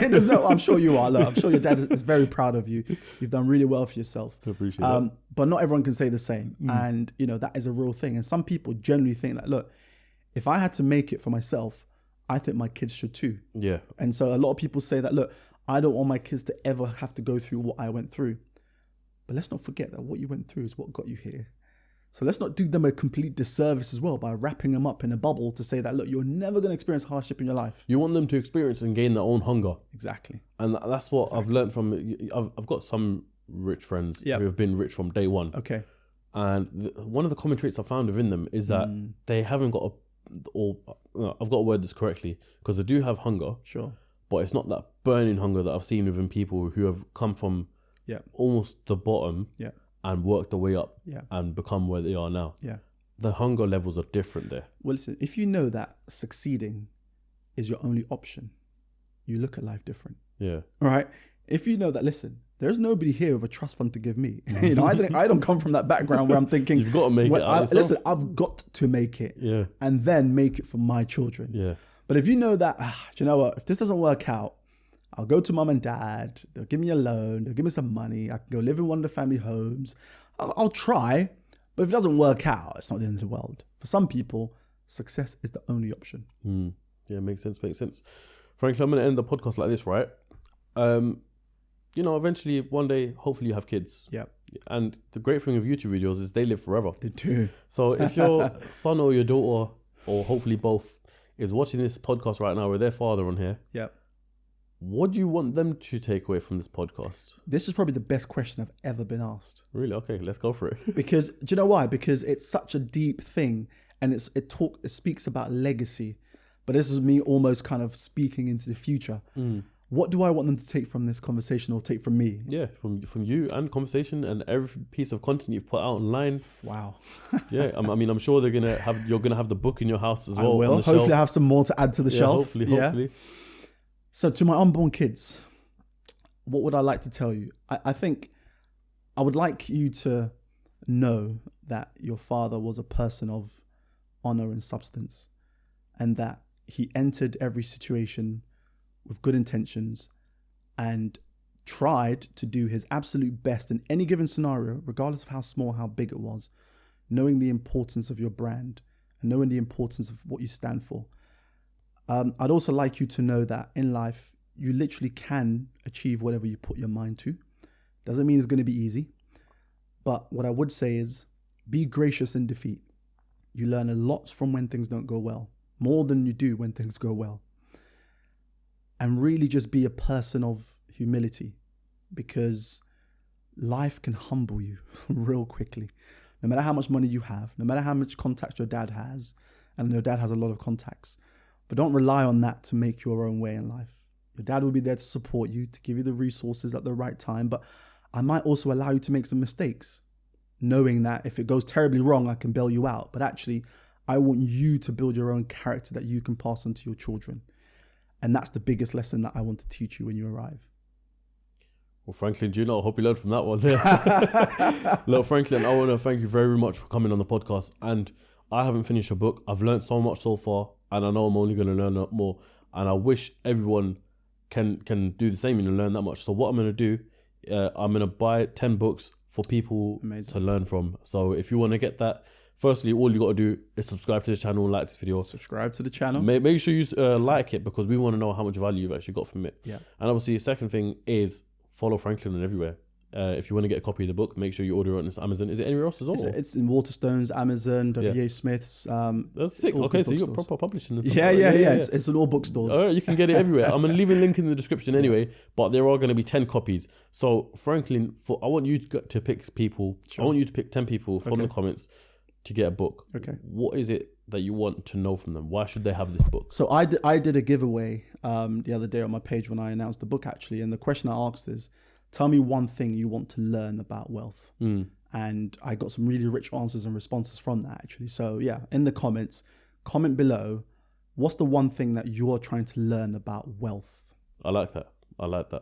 I'm sure you are. Look, I'm sure your dad is very proud of you. You've done really well for yourself. I appreciate that. But not everyone can say the same. And, that is a real thing. And some people generally think that, look, if I had to make it for myself, I think my kids should too. Yeah. And so a lot of people say that, look, I don't want my kids to ever have to go through what I went through. But let's not forget that what you went through is what got you here. So let's not do them a complete disservice as well by wrapping them up in a bubble to say that, look, you're never going to experience hardship in your life. You want them to experience and gain their own hunger. Exactly. And that's what I've learned from, I've got some rich friends who have been rich from day one. Okay. And one of the common traits I found within them is that they haven't got I've got to word this correctly, because they do have hunger. Sure. But it's not that burning hunger that I've seen within people who have come from almost the bottom and worked their way up and become where they are now. Yeah. The hunger levels are different there. Well, listen, if you know that succeeding is your only option, you look at life different. Yeah. All right. If you know that, listen, there's nobody here with a trust fund to give me. I don't come from that background where I'm thinking, you've got to make it. Listen, I've got to make it. Yeah. And then make it for my children. Yeah. But if you know that, do you know what? If this doesn't work out, I'll go to mum and dad. They'll give me a loan. They'll give me some money. I can go live in one of the family homes. I'll try. But if it doesn't work out, it's not the end of the world. For some people, success is the only option. Yeah, makes sense. Frankly, I'm going to end the podcast like this, right? Eventually, one day, hopefully you have kids. Yeah. And the great thing with YouTube videos is they live forever. They do. So if your son or your daughter, or hopefully both, is watching this podcast right now with their father on here, what do you want them to take away from this podcast? This is probably the best question I've ever been asked. Really? Okay, let's go for it. Because, do you know why? Because it's such a deep thing, and it speaks about legacy. But this is me almost kind of speaking into the future. What do I want them to take from this conversation or take from me? Yeah, from you and conversation and every piece of content you've put out online. Wow. Yeah, I mean, I'm sure you're gonna have the book in your house as well. I will. Hopefully I have some more to add to the shelf. Hopefully. So to my unborn kids, what would I like to tell you? I think I would like you to know that your father was a person of honor and substance, and that he entered every situation with good intentions and tried to do his absolute best in any given scenario, regardless of how small, how big it was, knowing the importance of your brand and knowing the importance of what you stand for. I'd also like you to know that in life, you literally can achieve whatever you put your mind to. Doesn't mean it's going to be easy. But what I would say is be gracious in defeat. You learn a lot from when things don't go well, more than you do when things go well. And really just be a person of humility, because life can humble you real quickly. No matter how much money you have, no matter how much contacts your dad has, and your dad has a lot of contacts, but don't rely on that to make your own way in life. Your dad will be there to support you, to give you the resources at the right time, but I might also allow you to make some mistakes, knowing that if it goes terribly wrong, I can bail you out. But actually, I want you to build your own character that you can pass on to your children. And that's the biggest lesson that I want to teach you when you arrive. Well, Franklin, do you know, I hope you learned from that one there. Look, Franklin, I want to thank you very much for coming on the podcast. And I haven't finished your book. I've learned so much so far, and I know I'm only going to learn more. And I wish everyone can do the same and learn that much. So what I'm going to do, I'm going to buy 10 books for people to learn from. So if you want to get that, firstly, all you got to do is subscribe to the channel and like this video. Subscribe to the channel. Make sure you like it, because we want to know how much value you've actually got from it. Yeah. And obviously, the second thing is follow Franklin and everywhere. If you want to get a copy of the book, make sure you order it on Amazon. Is it anywhere else as well? It's in Waterstones, Amazon, W.A. Smith's. That's sick. Okay, so you're proper publishing and stuff. Yeah. It's in all bookstores. All right, you can get it everywhere. I'm going to leave a link in the description anyway, but there are going to be 10 copies. So Franklin, I want you to pick people. Sure. I want you to pick 10 people from the comments to get a book. Okay. What is it that you want to know from them? Why should they have this book? So I did a giveaway the other day on my page when I announced the book, actually. And the question I asked is, tell me one thing you want to learn about wealth. And I got some really rich answers and responses from that, actually. So yeah, in the comments, comment below, what's the one thing that you're trying to learn about wealth? I like that.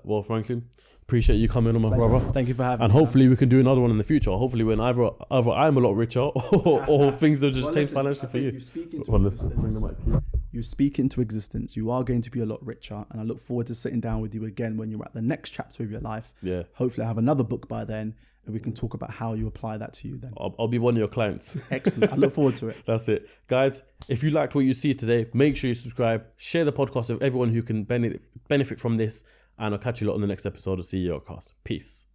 Well, Franklin, appreciate you coming on, my brother. Thank you for having me. And hopefully we can do another one in the future. Hopefully when either I'm a lot richer or things have just changed financially for you. You speak into existence. You speak into existence. You are going to be a lot richer. And I look forward to sitting down with you again when you're at the next chapter of your life. Yeah. Hopefully I have another book by then, and we can talk about how you apply that to you then. I'll be one of your clients. Excellent. I look forward to it. That's it. Guys, if you liked what you see today, make sure you subscribe, share the podcast with everyone who can benefit from this, and I'll catch you lot on the next episode of CEOCAST. Peace.